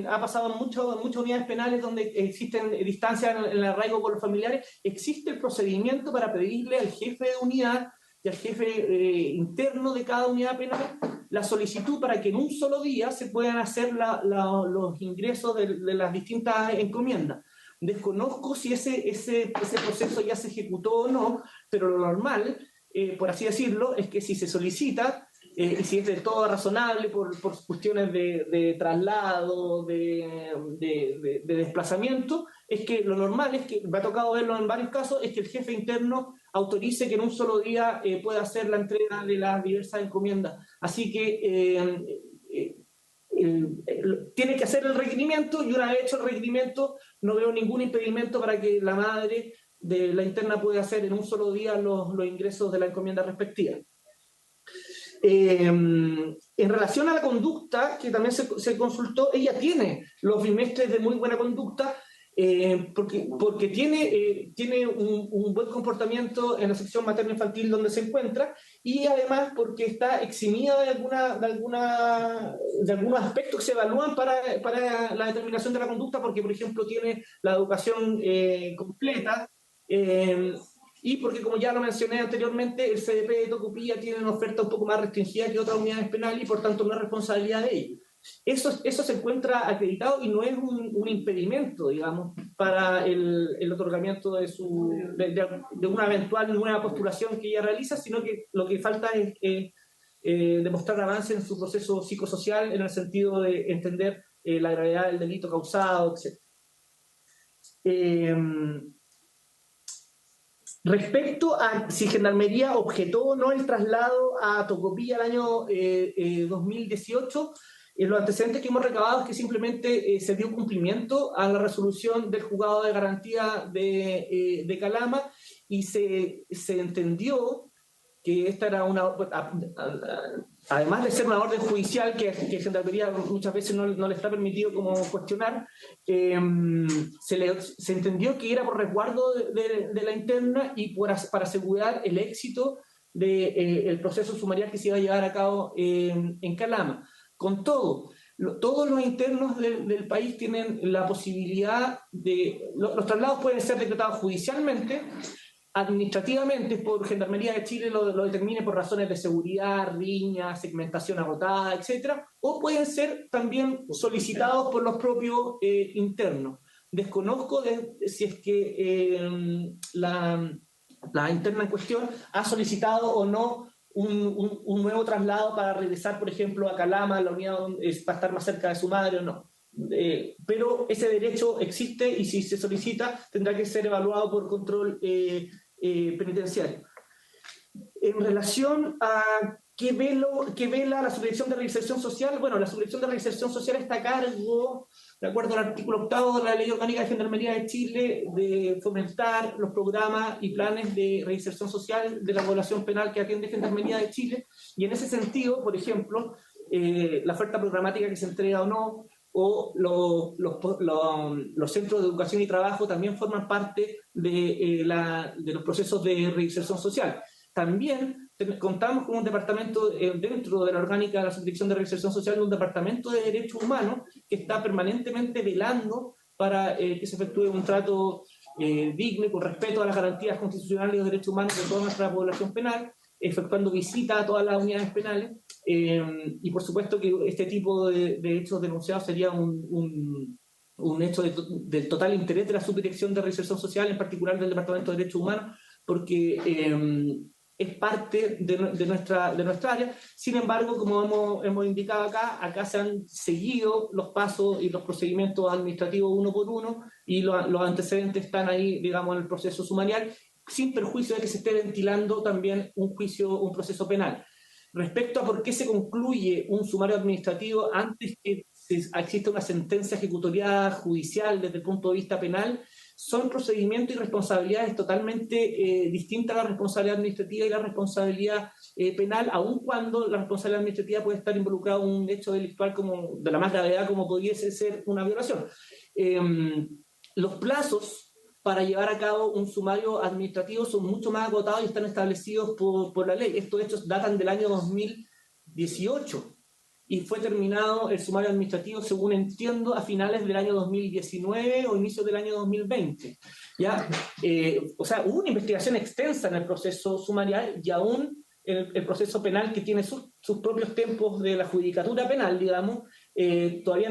ha pasado en muchas unidades penales donde existen distancias en el arraigo con los familiares. Existe el procedimiento para pedirle al jefe de unidad y al jefe interno de cada unidad penal la solicitud para que en un solo día se puedan hacer los ingresos de las distintas encomiendas. Desconozco si ese proceso ya se ejecutó o no, pero lo normal, por así decirlo, es que si se solicita, y si es de todo razonable por cuestiones de traslado, de desplazamiento, es que lo normal es que, me ha tocado verlo en varios casos, es que el jefe interno autorice que en un solo día pueda hacer la entrega de las diversas encomiendas. Así que tiene que hacer el requerimiento, y una vez hecho el requerimiento no veo ningún impedimento para que la madre de la interna pueda hacer en un solo día los ingresos de la encomienda respectiva. En relación a la conducta, que también se consultó, ella tiene los bimestres de muy buena conducta, porque tiene un buen comportamiento en la sección materno-infantil donde se encuentra, y además porque está eximida de algunos aspectos que se evalúan para la determinación de la conducta, porque, por ejemplo, tiene la educación completa, y porque, como ya lo mencioné anteriormente, el CDP de Tocopilla tiene una oferta un poco más restringida que otras unidades penales, y por tanto no es responsabilidad de ellos. Eso se encuentra acreditado y no es un impedimento, digamos, para el otorgamiento de una eventual nueva postulación que ella realiza, sino que lo que falta es demostrar avance en su proceso psicosocial, en el sentido de entender la gravedad del delito causado, etc. Respecto a si Gendarmería objetó o no el traslado a Tocopilla el año 2018, Los antecedentes que hemos recabado es que simplemente se dio cumplimiento a la resolución del juzgado de garantía de Calama y se entendió que esta era además de ser una orden judicial que Gendarmería muchas veces no le está permitido como cuestionar, se entendió que era por resguardo de la interna y para asegurar el éxito del proceso sumarial que se iba a llevar a cabo en Calama. Con todo, todos los internos del país tienen la posibilidad de... Los traslados pueden ser decretados judicialmente, administrativamente por Gendarmería de Chile lo determine por razones de seguridad, riña, segmentación agotada, etcétera, o pueden ser también solicitados por los propios internos. Desconozco si es que la interna en cuestión ha solicitado o no un nuevo traslado para regresar, por ejemplo, a Calama, la unidad para estar más cerca de su madre o no. Pero ese derecho existe y si se solicita tendrá que ser evaluado por control penitenciario. En relación a qué vela la Subdirección de Reinserción Social, bueno, la Subdirección de Reinserción Social está a cargo, de acuerdo al artículo 8 de la Ley Orgánica de Gendarmería de Chile, de fomentar los programas y planes de reinserción social de la población penal que atiende Gendarmería de Chile, y en ese sentido, por ejemplo, la oferta programática que se entrega o no, o los centros de educación y trabajo también forman parte de los procesos de reinserción social. También contamos con un departamento dentro de la orgánica de la Subdirección de Reinserción Social, un departamento de derechos humanos que está permanentemente velando para que se efectúe un trato digno y con respeto a las garantías constitucionales y los derechos humanos de toda nuestra población penal, efectuando visitas a todas las unidades penales, y por supuesto que este tipo de hechos denunciados sería un hecho del total interés de la Subdirección de Reinserción Social, en particular del Departamento de Derechos Humanos, porque es parte de nuestra área. Sin embargo, como hemos indicado acá se han seguido los pasos y los procedimientos administrativos uno por uno, y los antecedentes están ahí, digamos, en el proceso sumarial, sin perjuicio de que se esté ventilando también un proceso penal. Respecto a por qué se concluye un sumario administrativo antes que exista una sentencia ejecutoriada judicial desde el punto de vista penal, son procedimientos y responsabilidades totalmente distintas a la responsabilidad administrativa y la responsabilidad penal, aun cuando la responsabilidad administrativa puede estar involucrada en un hecho delictual como de la más gravedad como pudiese ser una violación. Los plazos para llevar a cabo un sumario administrativo son mucho más agotados y están establecidos por la ley. Estos hechos datan del año 2018 y fue terminado el sumario administrativo, según entiendo, a finales del año 2019 o inicios del año 2020. ¿Ya? O sea, hubo una investigación extensa en el proceso sumarial y aún el proceso penal, que tiene sus propios tiempos de la judicatura penal, digamos, todavía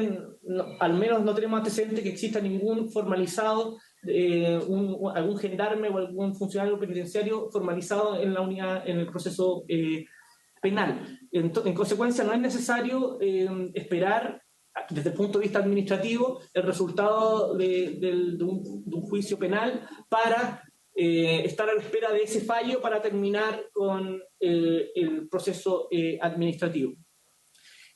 al menos no tenemos antecedentes que exista ningún formalizado, algún gendarme o algún funcionario penitenciario formalizado en la unidad, en el proceso penal. En consecuencia, no es necesario esperar desde el punto de vista administrativo el resultado de un juicio penal para estar a la espera de ese fallo para terminar con el proceso administrativo.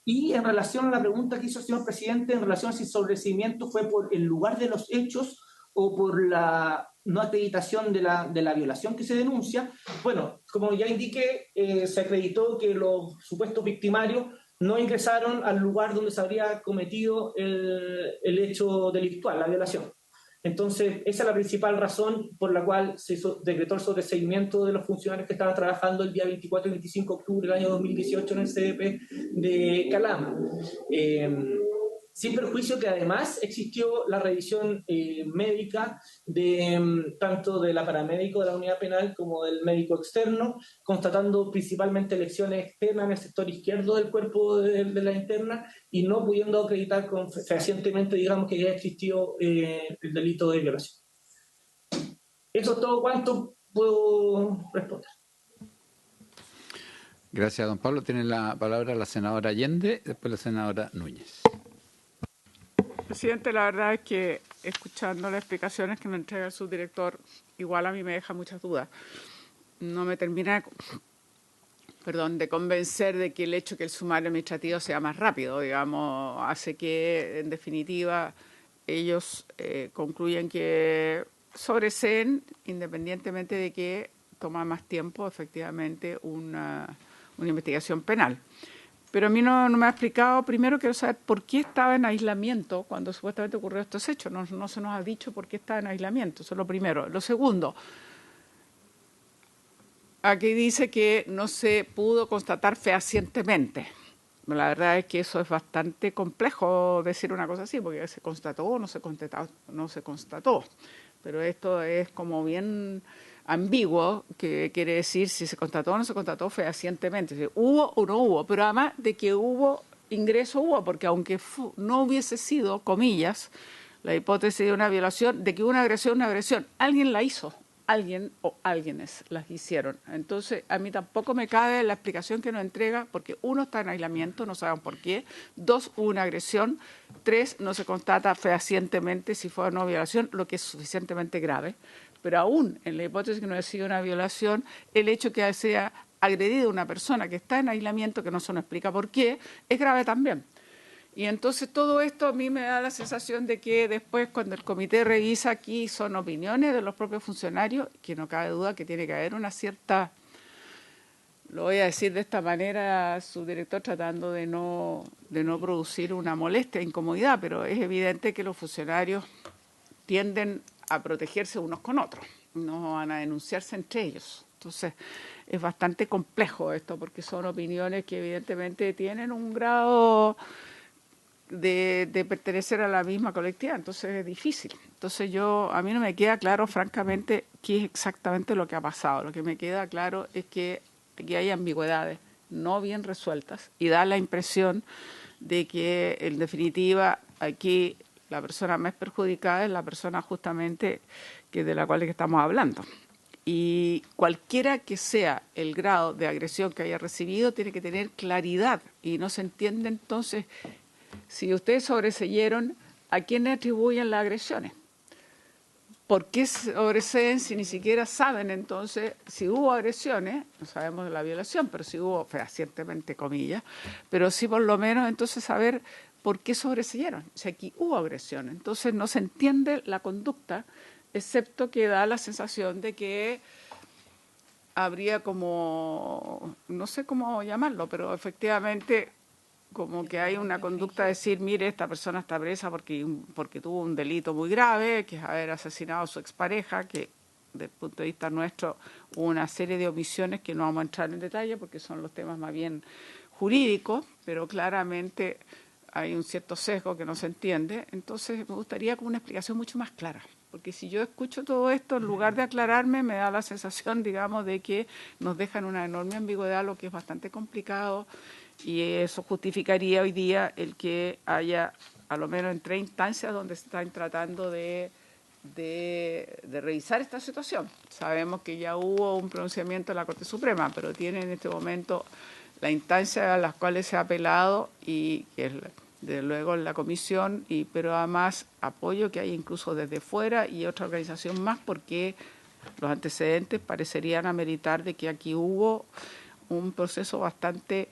Y en relación a la pregunta que hizo el señor presidente, en relación a si el sobreseimiento fue por el lugar de los hechos o por la no acreditación de la violación que se denuncia, bueno, como ya indiqué, se acreditó que los supuestos victimarios no ingresaron al lugar donde se habría cometido el hecho delictual, la violación. Entonces, esa es la principal razón por la cual se decretó el sobreseimiento de los funcionarios que estaban trabajando el día 24 y 25 de octubre del año 2018 en el CDP de Calama. Sin perjuicio que además existió la revisión médica tanto de la paramédico de la unidad penal como del médico externo, constatando principalmente lesiones externas en el sector izquierdo del cuerpo de la interna y no pudiendo acreditar fehacientemente, digamos, que ya existió el delito de violación. Eso es todo cuanto puedo responder. Gracias, don Pablo. Tiene la palabra la senadora Allende, después la senadora Núñez. Presidente, la verdad es que escuchando las explicaciones que me entrega el subdirector, igual a mí me deja muchas dudas. No me termina de convencer de que el hecho que el sumario administrativo sea más rápido, digamos, hace que, en definitiva, ellos concluyen que sobreseen, independientemente de que toma más tiempo, efectivamente, una investigación penal. Pero a mí no me ha explicado, primero quiero saber por qué estaba en aislamiento cuando supuestamente ocurrió estos hechos. No se nos ha dicho por qué estaba en aislamiento, eso es lo primero. Lo segundo, aquí dice que no se pudo constatar fehacientemente. La verdad es que eso es bastante complejo decir una cosa así, porque se constató o no se constató. Pero esto es como bien ambiguo, que quiere decir si se constató o no se constató fehacientemente, si hubo o no hubo, pero además de que hubo ingreso, porque aunque no hubiese sido, comillas, la hipótesis de una violación, de que hubo una agresión, alguien la hizo, alguien o alguienes las hicieron. Entonces, a mí tampoco me cabe la explicación que nos entrega, porque uno, está en aislamiento, no sabemos por qué, 2, hubo una agresión, 3, no se constata fehacientemente si fue o no violación, lo que es suficientemente grave. Pero aún en la hipótesis que no haya sido una violación, el hecho que sea agredido una persona que está en aislamiento, que no se nos explica por qué, es grave también. Y entonces todo esto a mí me da la sensación de que después, cuando el comité revisa, aquí son opiniones de los propios funcionarios, que no cabe duda que tiene que haber una cierta, lo voy a decir de esta manera, su director tratando de no producir una molestia, incomodidad, pero es evidente que los funcionarios tienden a protegerse unos con otros, no van a denunciarse entre ellos. Entonces, es bastante complejo esto, porque son opiniones que evidentemente tienen un grado de pertenecer a la misma colectividad, entonces es difícil. Entonces a mí no me queda claro, francamente, qué es exactamente lo que ha pasado. Lo que me queda claro es que aquí hay ambigüedades no bien resueltas y da la impresión de que, en definitiva, aquí la persona más perjudicada es la persona justamente de la cual estamos hablando. Y cualquiera que sea el grado de agresión que haya recibido, tiene que tener claridad. Y no se entiende entonces, si ustedes sobreseyeron, ¿a quién le atribuyen las agresiones? ¿Por qué sobreseen si ni siquiera saben entonces si hubo agresiones? No sabemos de la violación, pero si hubo, fehacientemente, comillas, pero sí por lo menos entonces saber por qué sobreseyeron. O sea, aquí hubo agresión. Entonces no se entiende la conducta, excepto que da la sensación de que habría como, no sé cómo llamarlo, pero efectivamente como que hay una conducta de decir, mire, esta persona está presa porque tuvo un delito muy grave, que es haber asesinado a su expareja, que desde el punto de vista nuestro hubo una serie de omisiones que no vamos a entrar en detalle porque son los temas más bien jurídicos, pero claramente hay un cierto sesgo que no se entiende. Entonces me gustaría como una explicación mucho más clara, porque si yo escucho todo esto, en lugar de aclararme, me da la sensación, digamos, de que nos dejan una enorme ambigüedad, lo que es bastante complicado, y eso justificaría hoy día el que haya, a lo menos en 3 instancias, donde se están tratando de revisar esta situación. Sabemos que ya hubo un pronunciamiento de la Corte Suprema, pero tiene en este momento la instancia a las cuales se ha apelado, y que es desde luego en la comisión, pero además apoyo que hay incluso desde fuera y otra organización más, porque los antecedentes parecerían ameritar de que aquí hubo un proceso bastante,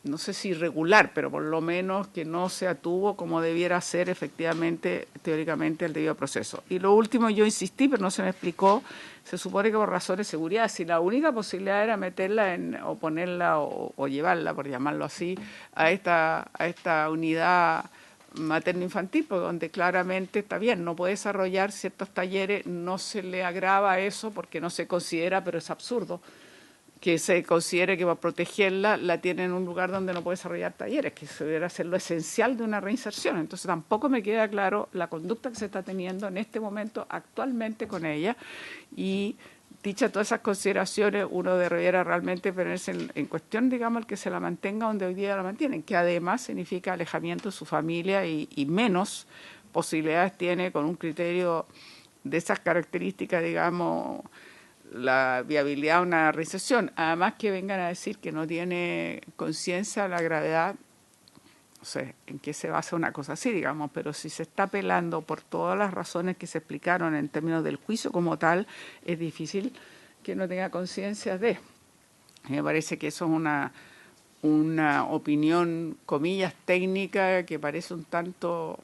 no sé si irregular, pero por lo menos que no se atuvo como debiera ser efectivamente, teóricamente, el debido proceso. Y lo último, yo insistí, pero no se me explicó, se supone que por razones de seguridad, si la única posibilidad era meterla o ponerla o llevarla, por llamarlo así, a esta unidad materno-infantil, donde claramente está bien, no puede desarrollar ciertos talleres, no se le agrava eso porque no se considera, pero es absurdo que se considere que para protegerla la tiene en un lugar donde no puede desarrollar talleres, que eso debería ser lo esencial de una reinserción. Entonces tampoco me queda claro la conducta que se está teniendo en este momento actualmente con ella, y dicha todas esas consideraciones, uno debiera realmente ponerse en cuestión, digamos, el que se la mantenga donde hoy día la mantienen, que además significa alejamiento de su familia y menos posibilidades tiene con un criterio de esas características, digamos, la viabilidad de una reinserción. Además que vengan a decir que no tiene conciencia de la gravedad, no sé en qué se basa una cosa así, digamos, pero si se está apelando por todas las razones que se explicaron en términos del juicio como tal, es difícil que no tenga conciencia de. Me parece que eso es una opinión, comillas, técnica que parece un tanto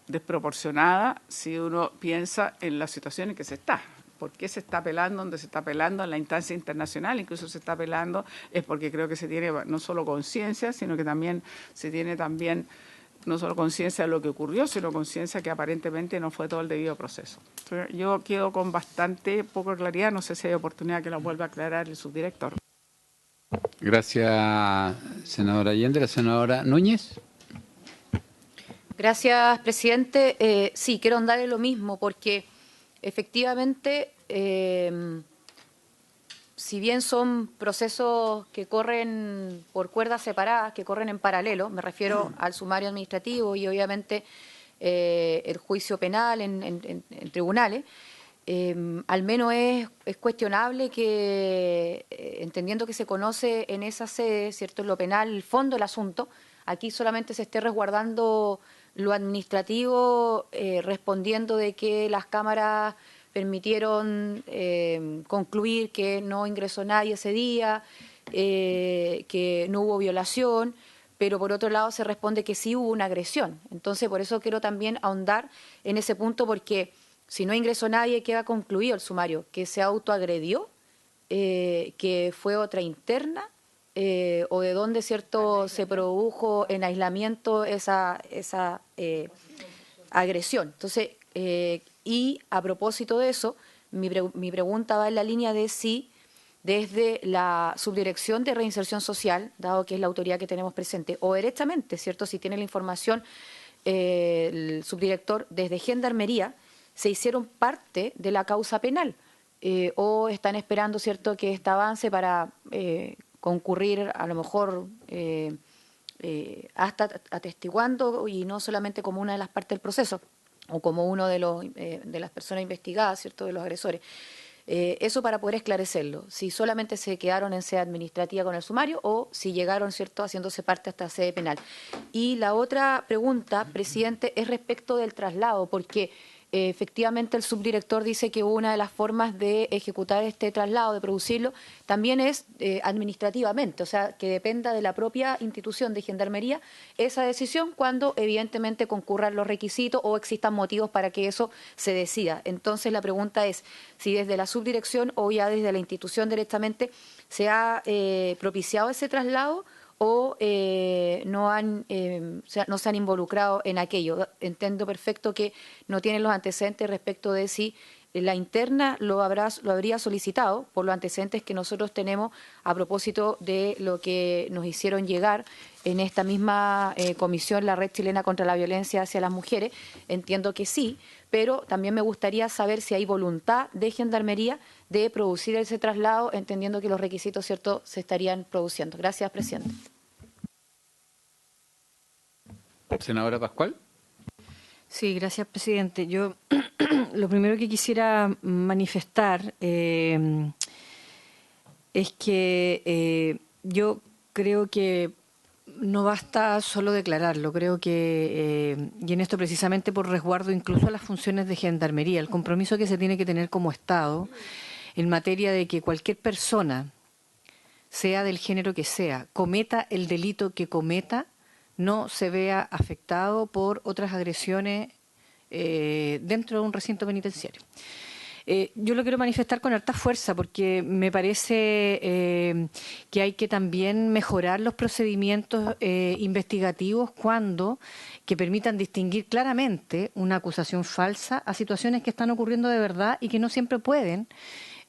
desproporcionada si uno piensa en la situación en que se está. ¿Por qué se está apelando donde se está apelando? En la instancia internacional incluso se está apelando, es porque creo que se tiene no solo conciencia, sino que también se tiene no solo conciencia de lo que ocurrió, sino conciencia que aparentemente no fue todo el debido proceso. Pero yo quedo con bastante poca claridad, no sé si hay oportunidad que lo vuelva a aclarar el subdirector. Gracias, senadora Allende. La senadora Núñez. Gracias, presidente. Sí, quiero andarle lo mismo porque efectivamente, si bien son procesos que corren por cuerdas separadas, que corren en paralelo, me refiero al sumario administrativo y obviamente el juicio penal en tribunales, al menos es cuestionable que, entendiendo que se conoce en esa sede, ¿cierto?, en lo penal, el fondo del asunto, aquí solamente se esté resguardando lo administrativo, respondiendo de que las cámaras permitieron concluir que no ingresó nadie ese día, que no hubo violación, pero por otro lado se responde que sí hubo una agresión. Entonces, por eso quiero también ahondar en ese punto, porque si no ingresó nadie, queda concluido el sumario, que se autoagredió, que fue otra interna, o de dónde, cierto, se produjo en aislamiento esa agresión. Entonces, y a propósito de eso, mi pregunta va en la línea de si desde la Subdirección de Reinserción Social, dado que es la autoridad que tenemos presente, o directamente, ¿cierto?, si tiene la información el subdirector, desde Gendarmería, se hicieron parte de la causa penal, o están esperando, ¿cierto?, que este avance para concurrir a lo mejor hasta atestiguando y no solamente como una de las partes del proceso o como uno de las personas investigadas, ¿cierto?, de los agresores. Eso para poder esclarecerlo, si solamente se quedaron en sede administrativa con el sumario o si llegaron, ¿cierto?, haciéndose parte hasta sede penal. Y la otra pregunta, presidente, es respecto del traslado, porque efectivamente el subdirector dice que una de las formas de ejecutar este traslado, de producirlo, también es administrativamente, o sea, que dependa de la propia institución de Gendarmería esa decisión cuando evidentemente concurran los requisitos o existan motivos para que eso se decida. Entonces la pregunta es si desde la subdirección o ya desde la institución directamente se ha propiciado ese traslado o no se han involucrado en aquello. Entiendo perfecto que no tienen los antecedentes respecto de si la interna lo habría solicitado por los antecedentes que nosotros tenemos a propósito de lo que nos hicieron llegar en esta misma comisión, la Red Chilena contra la Violencia hacia las Mujeres. Entiendo que sí, pero también me gustaría saber si hay voluntad de Gendarmería de producir ese traslado, entendiendo que los requisitos, ¿cierto?, se estarían produciendo. Gracias, presidente. Senadora Pascual. Sí, gracias, presidente. Yo lo primero que quisiera manifestar es que yo creo que no basta solo declararlo, creo que, y en esto precisamente por resguardo incluso a las funciones de Gendarmería, el compromiso que se tiene que tener como Estado en materia de que cualquier persona, sea del género que sea, cometa el delito que cometa, no se vea afectado por otras agresiones dentro de un recinto penitenciario. Yo lo quiero manifestar con harta fuerza porque me parece que hay que también mejorar los procedimientos investigativos que permitan distinguir claramente una acusación falsa a situaciones que están ocurriendo de verdad y que no siempre pueden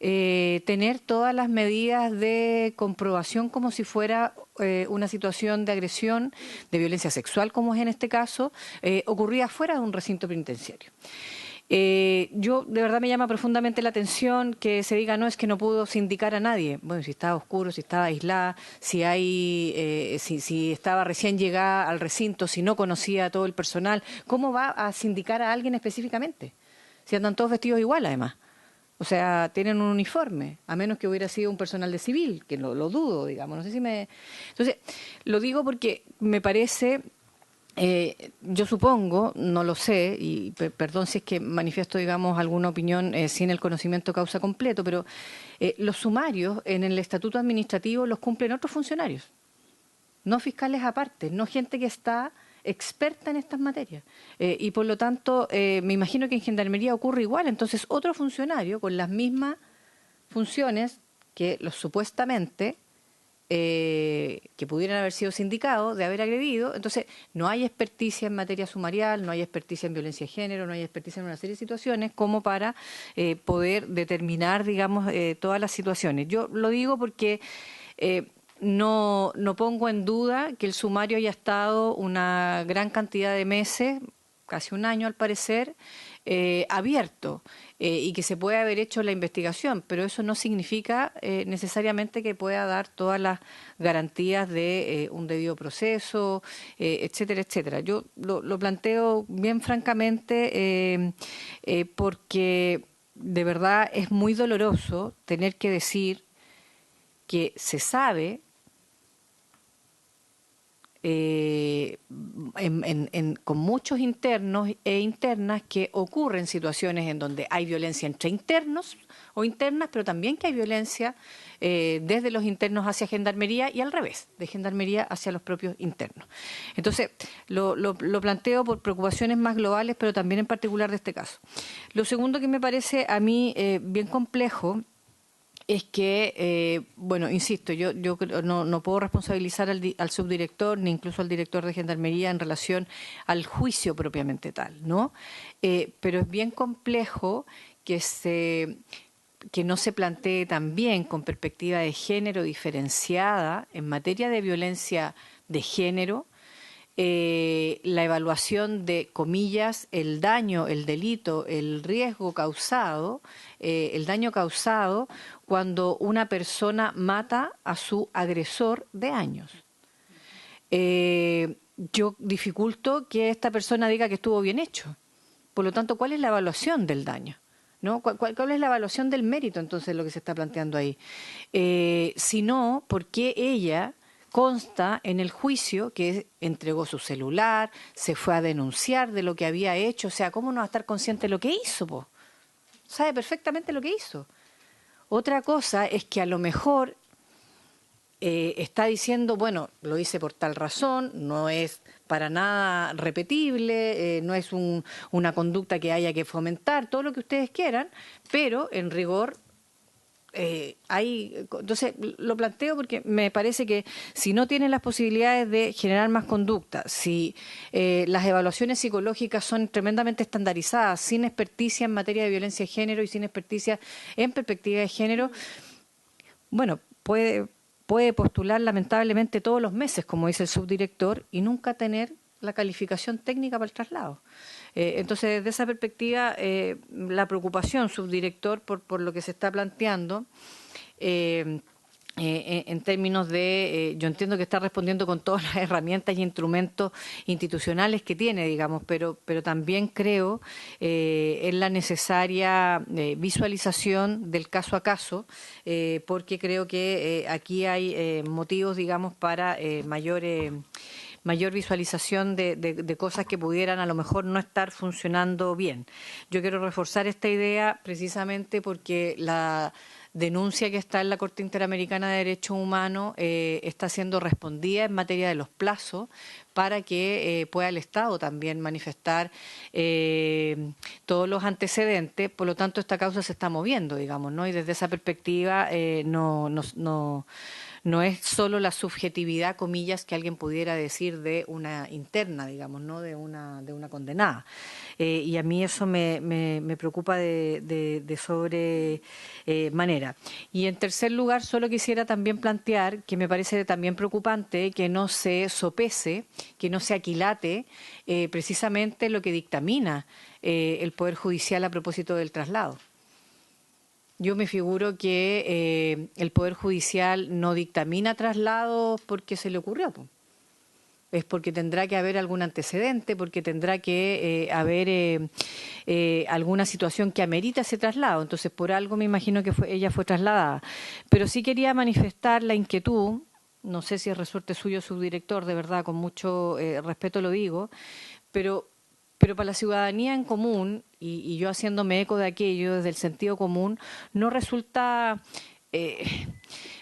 tener todas las medidas de comprobación como si fuera una situación de agresión, de violencia sexual, como es en este caso, ocurrida fuera de un recinto penitenciario. Yo de verdad me llama profundamente la atención que se diga no, es que no pudo sindicar a nadie. Bueno, si estaba oscuro, si estaba aislada, si estaba recién llegada al recinto, si no conocía a todo el personal, ¿cómo va a sindicar a alguien específicamente? Si andan todos vestidos igual, además. O sea, tienen un uniforme, a menos que hubiera sido un personal de civil, que lo dudo, digamos. No sé si me... Entonces, lo digo porque me parece Yo supongo, no lo sé, y perdón si es que manifiesto, digamos, alguna opinión sin el conocimiento causa completo, pero los sumarios en el estatuto administrativo los cumplen otros funcionarios, no fiscales aparte, no gente que está experta en estas materias. Y por lo tanto, me imagino que en Gendarmería ocurre igual. Entonces, otro funcionario con las mismas funciones que los supuestamente que pudieran haber sido sindicados de haber agredido. Entonces, no hay experticia en materia sumarial, no hay experticia en violencia de género, no hay experticia en una serie de situaciones como para poder determinar, digamos, todas las situaciones. Yo lo digo porque no pongo en duda que el sumario haya estado una gran cantidad de meses, casi un año al parecer, abierto y que se puede haber hecho la investigación, pero eso no significa necesariamente que pueda dar todas las garantías de un debido proceso, etcétera, etcétera. Yo lo planteo bien francamente porque de verdad es muy doloroso tener que decir que se sabe con muchos internos e internas que ocurren situaciones en donde hay violencia entre internos o internas, pero también que hay violencia desde los internos hacia Gendarmería y al revés, de Gendarmería hacia los propios internos. Entonces, lo planteo por preocupaciones más globales, pero también en particular de este caso. Lo segundo que me parece a mí bien complejo es que, bueno, insisto, yo no puedo responsabilizar al subdirector ni incluso al director de Gendarmería en relación al juicio propiamente tal, ¿no? Pero es bien complejo que no se plantee también con perspectiva de género diferenciada en materia de violencia de género, la evaluación de, comillas, el daño, el delito, el riesgo causado, el daño causado cuando una persona mata a su agresor de años. Yo dificulto que esta persona diga que estuvo bien hecho. Por lo tanto, ¿cuál es la evaluación del daño? ¿No? ¿Cuál es la evaluación del mérito, entonces, lo que se está planteando ahí? Si no, ¿por qué ella consta en el juicio que entregó su celular, se fue a denunciar de lo que había hecho? O sea, ¿cómo no va a estar consciente de lo que hizo, po? Sabe perfectamente lo que hizo. Otra cosa es que a lo mejor está diciendo, bueno, lo hice por tal razón, no es para nada repetible, no es una conducta que haya que fomentar, todo lo que ustedes quieran, pero en rigor entonces lo planteo porque me parece que si no tienen las posibilidades de generar más conducta, si las evaluaciones psicológicas son tremendamente estandarizadas, sin experticia en materia de violencia de género y sin experticia en perspectiva de género, bueno, puede postular lamentablemente todos los meses, como dice el subdirector, y nunca tener la calificación técnica para el traslado. Entonces, desde esa perspectiva, la preocupación, subdirector, por lo que se está planteando, en términos de, yo entiendo que está respondiendo con todas las herramientas y instrumentos institucionales que tiene, digamos, pero también creo en la necesaria visualización del caso a caso, porque creo que aquí hay motivos, digamos, para mayor visualización de cosas que pudieran a lo mejor no estar funcionando bien. Yo quiero reforzar esta idea precisamente porque la denuncia que está en la Corte Interamericana de Derechos Humanos está siendo respondida en materia de los plazos para que pueda el Estado también manifestar todos los antecedentes. Por lo tanto, esta causa se está moviendo, digamos, ¿no? Y desde esa perspectiva no es solo la subjetividad, comillas, que alguien pudiera decir de una interna, digamos, no de una condenada. Y a mí eso me preocupa de sobremanera. Y en tercer lugar, solo quisiera también plantear que me parece también preocupante que no se sopese, que no se aquilate precisamente lo que dictamina el Poder Judicial a propósito del traslado. Yo me figuro que el Poder Judicial no dictamina traslados porque se le ocurrió. Es porque tendrá que haber algún antecedente, porque tendrá que haber alguna situación que amerita ese traslado. Entonces, por algo me imagino que ella fue trasladada. Pero sí quería manifestar la inquietud no sé si es resorte suyo, subdirector, de verdad, con mucho respeto lo digo, pero para la ciudadanía en común, y yo haciéndome eco de aquello desde el sentido común, no resulta...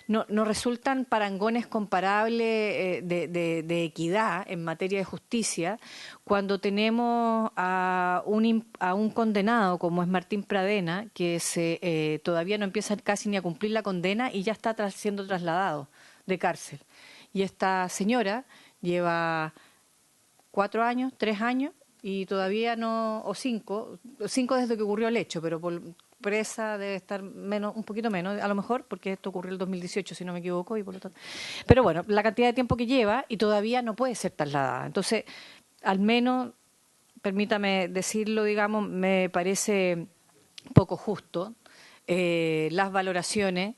no resultan parangones comparables de equidad en materia de justicia cuando tenemos a un condenado como es Martín Pradena, que todavía no empieza casi ni a cumplir la condena y ya está siendo trasladado de cárcel. Y esta señora lleva 4 años, 3 años, y todavía no, o 5 desde que ocurrió el hecho, pero por presa debe estar menos, un poquito menos, a lo mejor, porque esto ocurrió en el 2018, si no me equivoco, y por lo tanto. Pero bueno, la cantidad de tiempo que lleva y todavía no puede ser trasladada. Entonces, al menos, permítame decirlo, digamos, me parece poco justo las valoraciones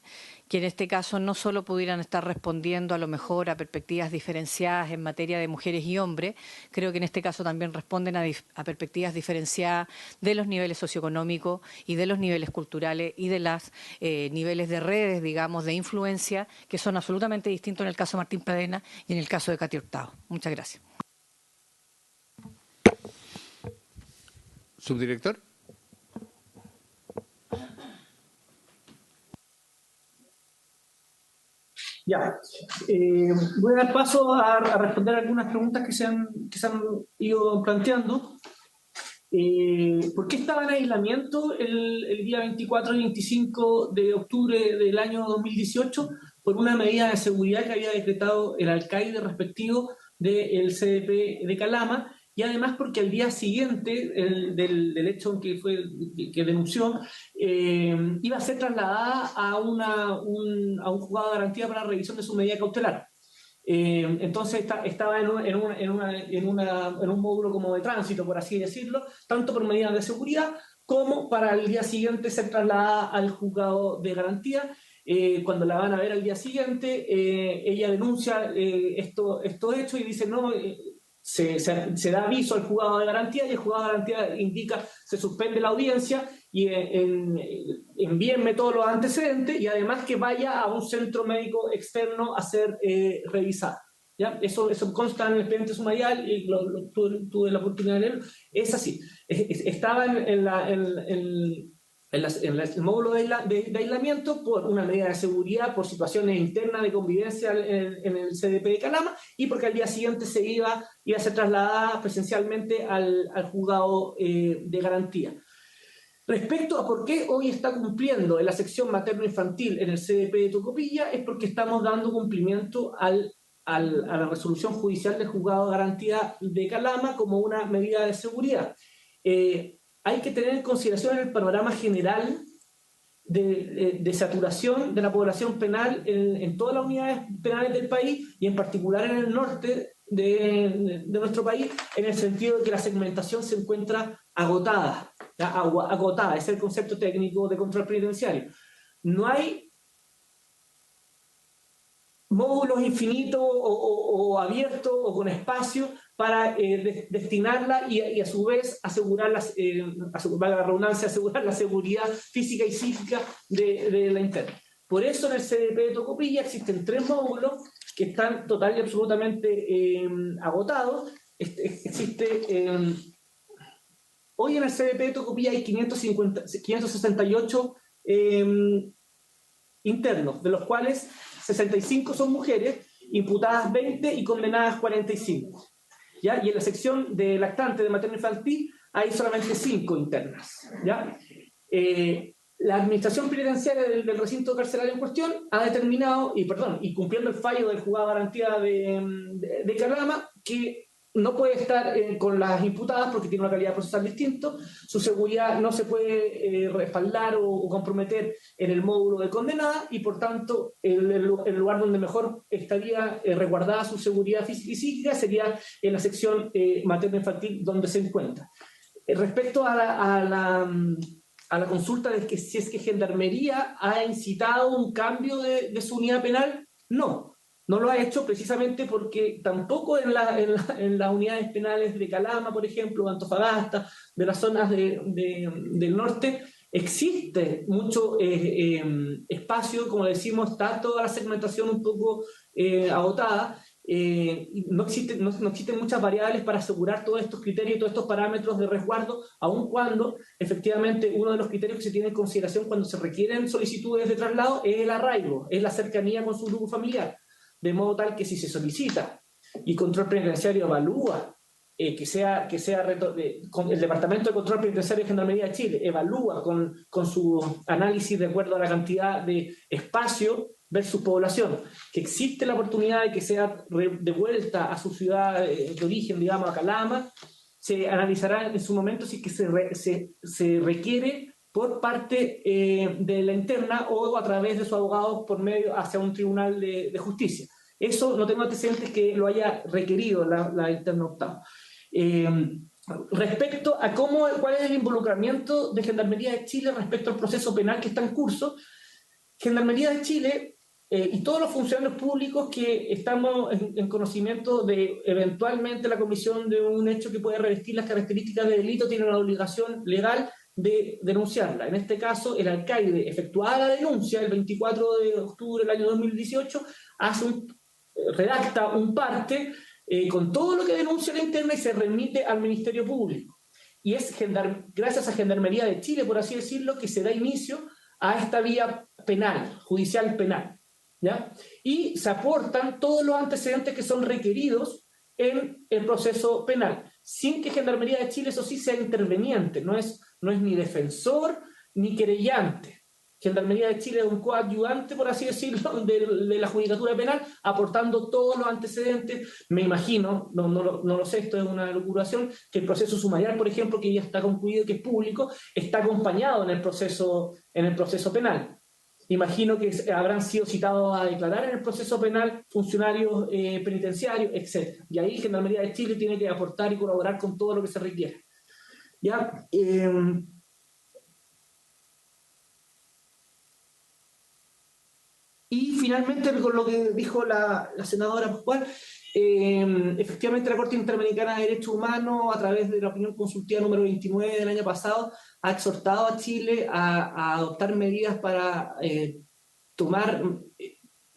que en este caso no solo pudieran estar respondiendo a lo mejor a perspectivas diferenciadas en materia de mujeres y hombres, creo que en este caso también responden a perspectivas diferenciadas de los niveles socioeconómicos y de los niveles culturales y de los niveles de redes, digamos, de influencia, que son absolutamente distintos en el caso de Martín Pradena y en el caso de Katy Hurtado. Muchas gracias. Subdirector. Ya, voy a dar paso a responder algunas preguntas que se han ido planteando. ¿Por qué estaba en aislamiento el día 24 y 25 de octubre del año 2018? Por una medida de seguridad que había decretado el alcaide respectivo del CDP de Calama, y además porque al día siguiente del hecho que denunció, iba a ser trasladada a un juzgado de garantía para revisión de su medida cautelar. Entonces estaba en un módulo como de tránsito, por así decirlo, tanto por medidas de seguridad como para el día siguiente ser trasladada al juzgado de garantía. Cuando la van a ver al día siguiente, ella denuncia estos hechos y dice no, se da aviso al juzgado de garantía y el juzgado de garantía indica se suspende la audiencia y envíenme todos los antecedentes y además que vaya a un centro médico externo a ser revisada. ¿Ya? Eso consta en el expediente sumarial y tuve la oportunidad de leerlo. Es así. Estaba en el módulo de aislamiento por una medida de seguridad, por situaciones internas de convivencia en el CDP de Calama y porque al día siguiente se iba a ser trasladada presencialmente al juzgado de garantía. Respecto a por qué hoy está cumpliendo en la sección materno-infantil en el CDP de Tocopilla, es porque estamos dando cumplimiento a la resolución judicial del juzgado de garantía de Calama como una medida de seguridad. Hay que tener en consideración el panorama general de saturación de la población penal en todas las unidades penales del país y en particular en el norte de nuestro país, en el sentido de que la segmentación se encuentra agotada. Agotada, ese es el concepto técnico de control penitenciario. No hay módulos infinitos o abiertos o con espacio para destinarla y a su vez asegurar valga la redundancia, asegurar la seguridad física y psíquica de la interna. Por eso en el CDP de Tocopilla existen 3 módulos que están total y absolutamente agotados. Hoy en el CDP de Tocopilla hay 568 internos, de los cuales 65 son mujeres, imputadas 20 y condenadas 45. ¿Ya? Y en la sección de lactante de materno-infantil hay solamente 5 internas. ¿Ya? La administración penitenciaria del recinto carcelario en cuestión ha determinado, y cumpliendo el fallo del juzgado de garantía de Calama, que no puede estar con las imputadas porque tiene una calidad procesal distinta, su seguridad no se puede respaldar o comprometer en el módulo de condenada y por tanto el lugar donde mejor estaría resguardada su seguridad física y psíquica sería en la sección materno-infantil donde se encuentra. Respecto a la consulta de que si es que Gendarmería ha incitado un cambio de su unidad penal, no lo ha hecho precisamente porque tampoco en las unidades penales de Calama, por ejemplo, de Antofagasta, de las zonas del norte, Existe mucho espacio, como decimos, está toda la segmentación un poco agotada. No existen muchas variables para asegurar todos estos criterios y todos estos parámetros de resguardo, aun cuando efectivamente uno de los criterios que se tiene en consideración cuando se requieren solicitudes de traslado es el arraigo, es la cercanía con su grupo familiar, de modo tal que si se solicita y control penitenciario evalúa el Departamento de Control Penitenciario de Gendarmería de Chile evalúa con su análisis de acuerdo a la cantidad de espacio versus población, que existe la oportunidad de que sea devuelta a su ciudad de origen, digamos, a Calama, se analizará en su momento si que se requiere por parte de la interna o a través de su abogado por medio hacia un tribunal de justicia. Eso no tengo antecedentes que lo haya requerido la interna octavo. Respecto a cuál es el involucramiento de Gendarmería de Chile respecto al proceso penal que está en curso, Gendarmería de Chile y todos los funcionarios públicos que estamos en conocimiento de eventualmente la comisión de un hecho que puede revestir las características de delito tienen una obligación legal de denunciarla. En este caso, el alcaide, efectuada la denuncia el 24 de octubre del año 2018, redacta un parte con todo lo que denuncia la interna y se remite al Ministerio Público. Y es gracias a Gendarmería de Chile, por así decirlo, que se da inicio a esta vía penal, judicial penal, ¿ya? Y se aportan todos los antecedentes que son requeridos en el proceso penal, sin que Gendarmería de Chile, eso sí, sea interveniente, no es ni defensor ni querellante. Gendarmería de Chile es un coadyuvante, por así decirlo, de la judicatura penal, aportando todos los antecedentes. Me imagino, no lo sé, esto es una locuración, que el proceso sumarial, por ejemplo, que ya está concluido, que es público, está acompañado en el proceso penal. Imagino que habrán sido citados a declarar en el proceso penal funcionarios penitenciarios, etc. Y ahí Gendarmería de Chile tiene que aportar y colaborar con todo lo que se requiera. ¿Ya? Y finalmente, con lo que dijo la senadora Pascual, efectivamente la Corte Interamericana de Derechos Humanos, a través de la opinión consultiva número 29 del año pasado, ha exhortado a Chile a adoptar medidas para tomar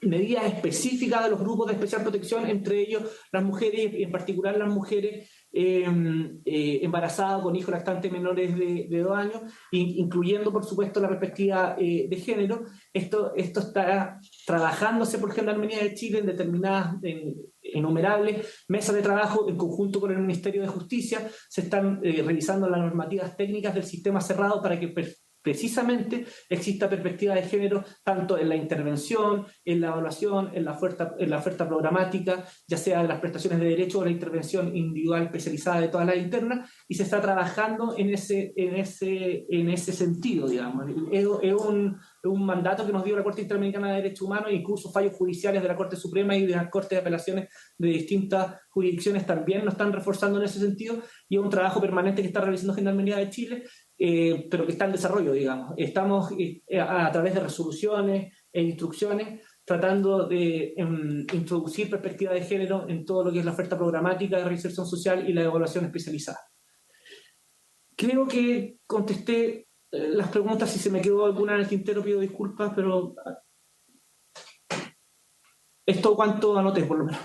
medidas específicas de los grupos de especial protección, entre ellos las mujeres, y en particular las mujeres embarazadas con hijos lactantes menores de 2 años, incluyendo, por supuesto, la perspectiva de género. Esto está trabajándose por Gendarmería de Chile en determinadas, innumerables mesas de trabajo en conjunto con el Ministerio de Justicia. Se están revisando las normativas técnicas del sistema cerrado para que precisamente exista perspectiva de género tanto en la intervención, en la evaluación, en la oferta programática, ya sea de las prestaciones de derecho o la intervención individual especializada de todas las internas, y se está trabajando en ese sentido, digamos. Es un mandato que nos dio la Corte Interamericana de Derechos Humanos, e incluso fallos judiciales de la Corte Suprema y de las Cortes de Apelaciones de distintas jurisdicciones también nos están reforzando en ese sentido, y es un trabajo permanente que está realizando Gendarmería de Chile, pero que está en desarrollo, digamos. Estamos a través de resoluciones e instrucciones tratando de introducir perspectiva de género en todo lo que es la oferta programática de reinserción social y la evaluación especializada. Creo que contesté las preguntas. Si se me quedó alguna en el tintero pido disculpas, pero es todo cuanto anoté, por lo menos.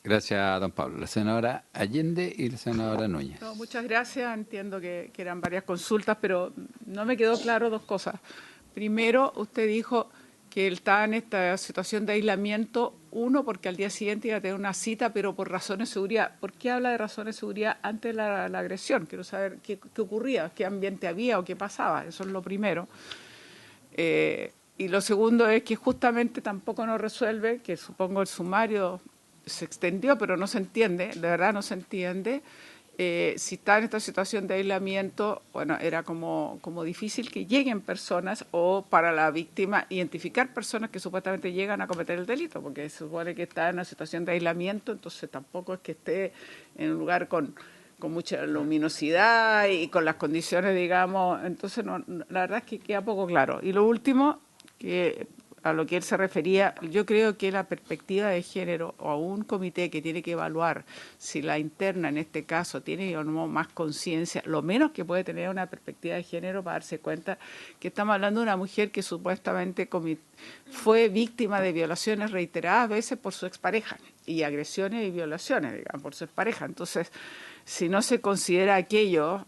Gracias, don Pablo. La senadora Allende y la senadora Núñez. No, muchas gracias. Entiendo que eran varias consultas, pero no me quedó claro 2 cosas. Primero, usted dijo que él está en esta situación de aislamiento, porque al día siguiente iba a tener una cita, pero por razones de seguridad. ¿Por qué habla de razones de seguridad antes de la agresión? Quiero saber qué ocurría, qué ambiente había o qué pasaba. Eso es lo primero. Y lo segundo es que justamente tampoco nos resuelve, que supongo el sumario se extendió, pero no se entiende, de verdad no se entiende. Si está en esta situación de aislamiento, bueno, era como difícil que lleguen personas, o para la víctima identificar personas que supuestamente llegan a cometer el delito, porque se supone que está en una situación de aislamiento, entonces tampoco es que esté en un lugar con mucha luminosidad y con las condiciones, digamos, entonces no, la verdad es que queda poco claro. Y lo último, que a lo que él se refería, yo creo que la perspectiva de género o a un comité que tiene que evaluar si la interna en este caso tiene o no más conciencia, lo menos que puede tener una perspectiva de género para darse cuenta que estamos hablando de una mujer que supuestamente fue víctima de violaciones reiteradas veces por su expareja y agresiones y violaciones, digamos, por su expareja. Entonces, si no se considera aquello,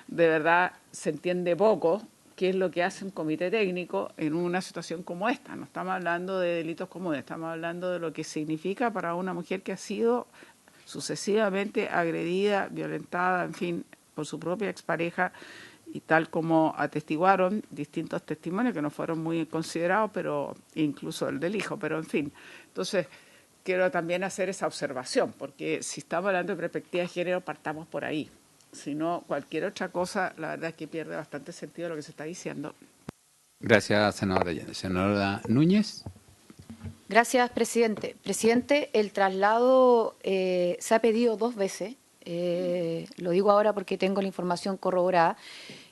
de verdad se entiende poco qué es lo que hace un comité técnico en una situación como esta. No estamos hablando de delitos comunes, estamos hablando de lo que significa para una mujer que ha sido sucesivamente agredida, violentada, en fin, por su propia expareja, y tal como atestiguaron distintos testimonios que no fueron muy considerados, pero incluso el del hijo, pero en fin. Entonces, quiero también hacer esa observación, porque si estamos hablando de perspectiva de género, partamos por ahí. Si no, cualquier otra cosa, la verdad es que pierde bastante sentido lo que se está diciendo. Gracias, senadora Allende. Senadora Núñez. Gracias, presidente. Presidente, el traslado se ha pedido 2 veces. Lo digo ahora porque tengo la información corroborada.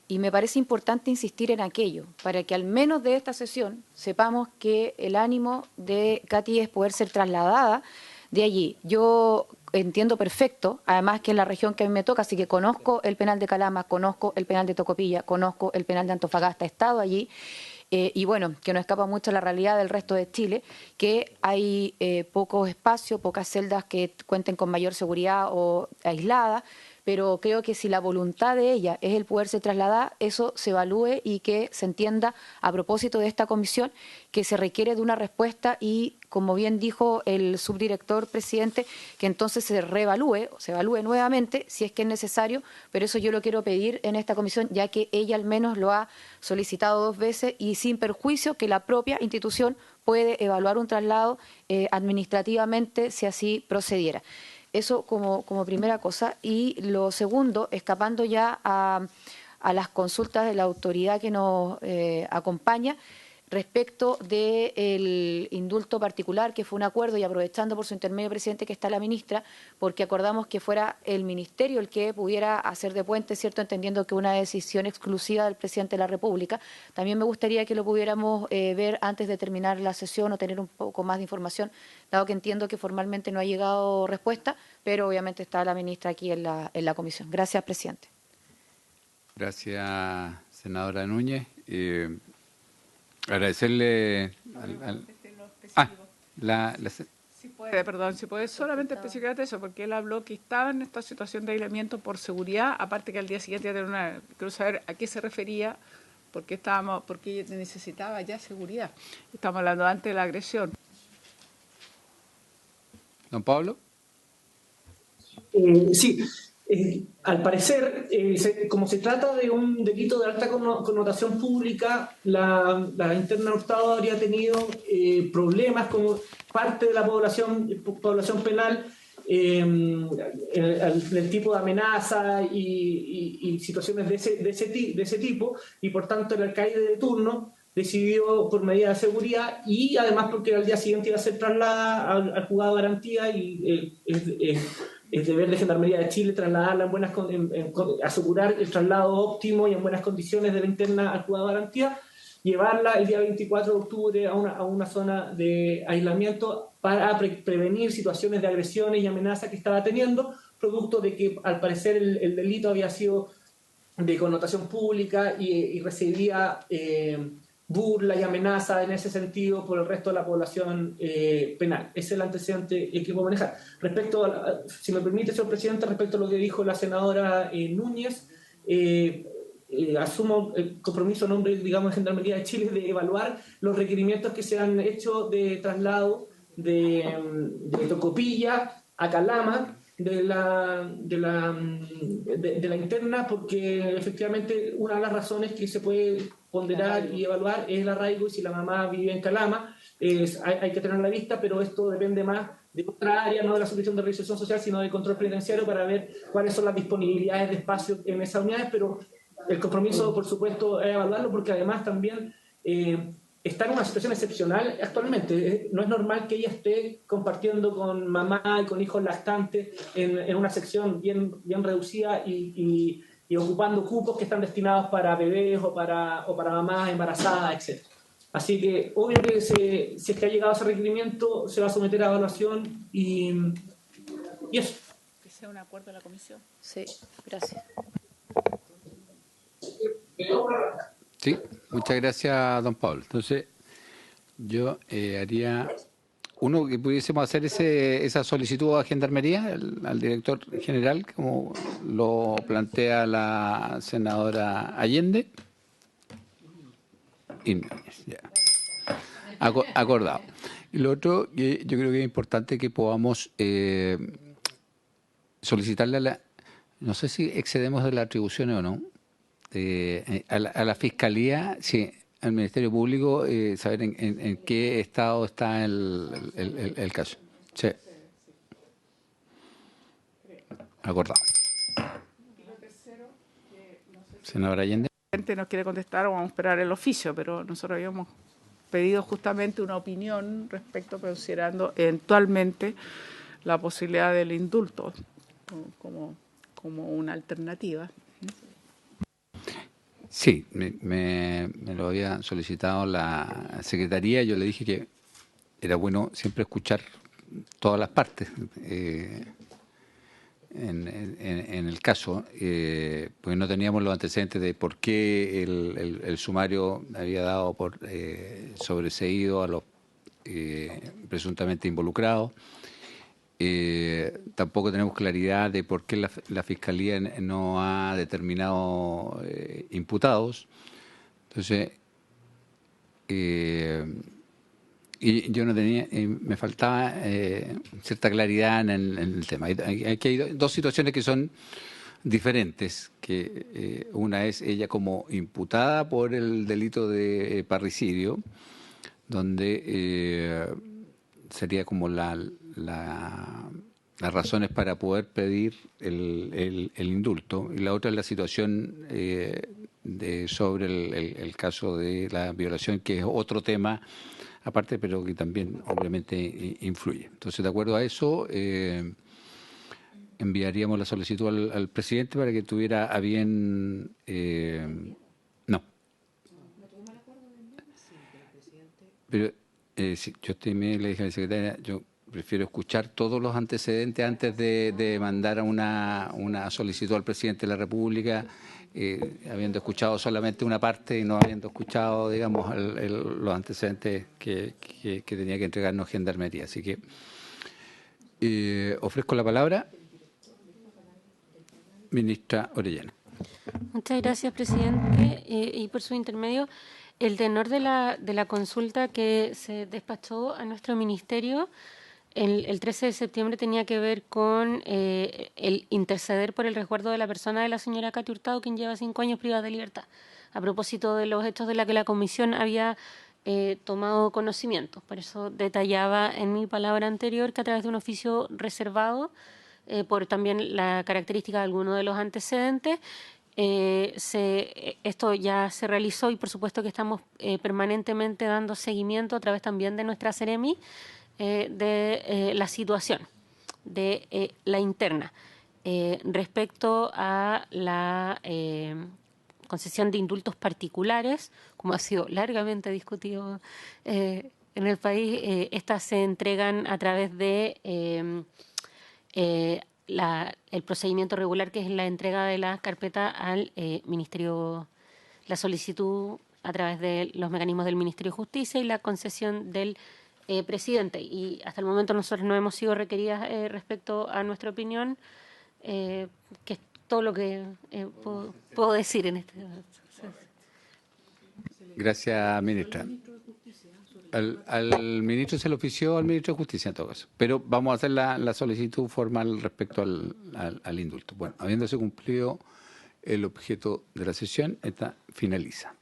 Y me parece importante insistir en aquello, para que al menos de esta sesión sepamos que el ánimo de Katy es poder ser trasladada de allí. Yo entiendo perfecto, además que en la región que a mí me toca, así que conozco el penal de Calama, conozco el penal de Tocopilla, conozco el penal de Antofagasta, he estado allí, y bueno, que no escapa mucho a la realidad del resto de Chile, que hay poco espacio, pocas celdas que cuenten con mayor seguridad o aisladas, pero creo que si la voluntad de ella es el poderse trasladar, eso se evalúe y que se entienda a propósito de esta comisión que se requiere de una respuesta y, como bien dijo el subdirector presidente, que entonces se reevalúe, o se evalúe nuevamente si es que es necesario, pero eso yo lo quiero pedir en esta comisión, ya que ella al menos lo ha solicitado 2 veces y sin perjuicio que la propia institución puede evaluar un traslado administrativamente si así procediera. Eso como primera cosa. Y lo segundo, escapando ya a las consultas de la autoridad que nos acompaña, respecto del indulto particular, que fue un acuerdo, y aprovechando por su intermedio, presidente, que está la ministra, porque acordamos que fuera el ministerio el que pudiera hacer de puente, ¿cierto?, entendiendo que una decisión exclusiva del presidente de la República. También me gustaría que lo pudiéramos ver antes de terminar la sesión o tener un poco más de información, dado que entiendo que formalmente no ha llegado respuesta, pero obviamente está la ministra aquí en la comisión. Gracias, presidente. Gracias, senadora Núñez. Agradecerle Si puede solamente especificar eso, porque él habló que estaba en esta situación de aislamiento por seguridad, aparte que al día siguiente quiero saber a qué se refería, porque necesitaba ya seguridad. Estamos hablando antes de la agresión. Don Pablo. Sí. Al parecer, como se trata de un delito de alta connotación pública, la interna Hurtado habría tenido problemas con parte de la población penal, el tipo de amenaza y situaciones de ese tipo, y por tanto el alcaide de turno decidió, por medida de seguridad y además porque al día siguiente iba a ser trasladada al juzgado de garantía, y es deber de Gendarmería de Chile trasladarla asegurar el traslado óptimo y en buenas condiciones de la interna al juzgado de garantía, llevarla el día 24 de octubre a una zona de aislamiento para prevenir situaciones de agresiones y amenazas que estaba teniendo, producto de que al parecer el delito había sido de connotación pública y recibía burla y amenaza en ese sentido por el resto de la población penal. Ese es el antecedente que puedo manejar. Respecto si me permite, señor presidente, respecto a lo que dijo la senadora Núñez, asumo el compromiso en nombre, digamos, de Gendarmería de Chile de evaluar los requerimientos que se han hecho de traslado de Tocopilla a Calama de la interna, porque efectivamente una de las razones que se puede ponderar y evaluar es el arraigo, y si la mamá vive en Calama hay que tenerla a la vista, pero esto depende más de otra área, no de la Subdirección de Reinserción Social, sino del control penitenciario, para ver cuáles son las disponibilidades de espacio en esas unidades, pero el compromiso, por supuesto, es evaluarlo, porque además también está en una situación excepcional actualmente. No es normal que ella esté compartiendo con mamá y con hijos lactantes en una sección bien reducida y ocupando cupos que están destinados para bebés o para mamás embarazadas, etc. Así que, obvio que si es que ha llegado ese requerimiento, se va a someter a evaluación y eso. Que sea un acuerdo de la comisión. Sí, gracias. Sí, muchas gracias, don Pablo. Entonces, yo haría uno que pudiésemos hacer esa solicitud a Gendarmería, al director general, como lo plantea la senadora Allende. Y ya. Acordado. Y lo otro, que yo creo que es importante que podamos solicitarle a la... No sé si excedemos de las atribuciones o no. A la Fiscalía, sí, al Ministerio Público, saber en qué estado está el caso. Sí. Acordado. Senadora Allende. La gente nos quiere contestar o vamos a esperar el oficio, pero nosotros habíamos pedido justamente una opinión respecto, considerando eventualmente la posibilidad del indulto como una alternativa. Sí, me lo había solicitado la Secretaría. Yo le dije que era bueno siempre escuchar todas las partes en el caso, porque no teníamos los antecedentes de por qué el sumario había dado por sobreseído a los presuntamente involucrados. Tampoco tenemos claridad de por qué la Fiscalía no ha determinado imputados. Entonces, y yo no tenía, me faltaba cierta claridad en el tema. Aquí hay dos situaciones que son diferentes, que una es ella como imputada por el delito de parricidio, donde sería como las razones para poder pedir el indulto, y la otra es la situación sobre el caso de la violación, que es otro tema aparte, pero que también obviamente influye. Entonces, de acuerdo a eso, enviaríamos la solicitud al presidente para que tuviera a bien... no. Pero sí, yo le dije a la secretaria, yo prefiero escuchar todos los antecedentes antes de mandar una solicitud al presidente de la República, habiendo escuchado solamente una parte y no habiendo escuchado, digamos, los antecedentes que tenía que entregarnos Gendarmería. Así que ofrezco la palabra, ministra Orellana. Muchas gracias, presidente. Y por su intermedio, el tenor de la consulta que se despachó a nuestro ministerio el 13 de septiembre tenía que ver con el interceder por el resguardo de la persona de la señora Katy Hurtado, quien lleva 5 años privada de libertad, a propósito de los hechos de la que la comisión había tomado conocimiento. Por eso detallaba en mi palabra anterior que a través de un oficio reservado, por también la característica de alguno de los antecedentes, esto ya se realizó, y por supuesto que estamos permanentemente dando seguimiento a través también de nuestra Seremi de la situación de la interna respecto a la concesión de indultos particulares, como ha sido largamente discutido en el país. Estas se entregan a través de el procedimiento regular, que es la entrega de la carpeta al Ministerio, la solicitud a través de los mecanismos del Ministerio de Justicia y la concesión del presidente. Y hasta el momento nosotros no hemos sido requeridas respecto a nuestra opinión, que es todo lo que puedo decir en este debate. Gracias, ministra. Al ministro se le ofició al ministro de Justicia en todo caso, pero vamos a hacer la solicitud formal respecto al indulto. Bueno, habiéndose cumplido el objeto de la sesión, esta finaliza.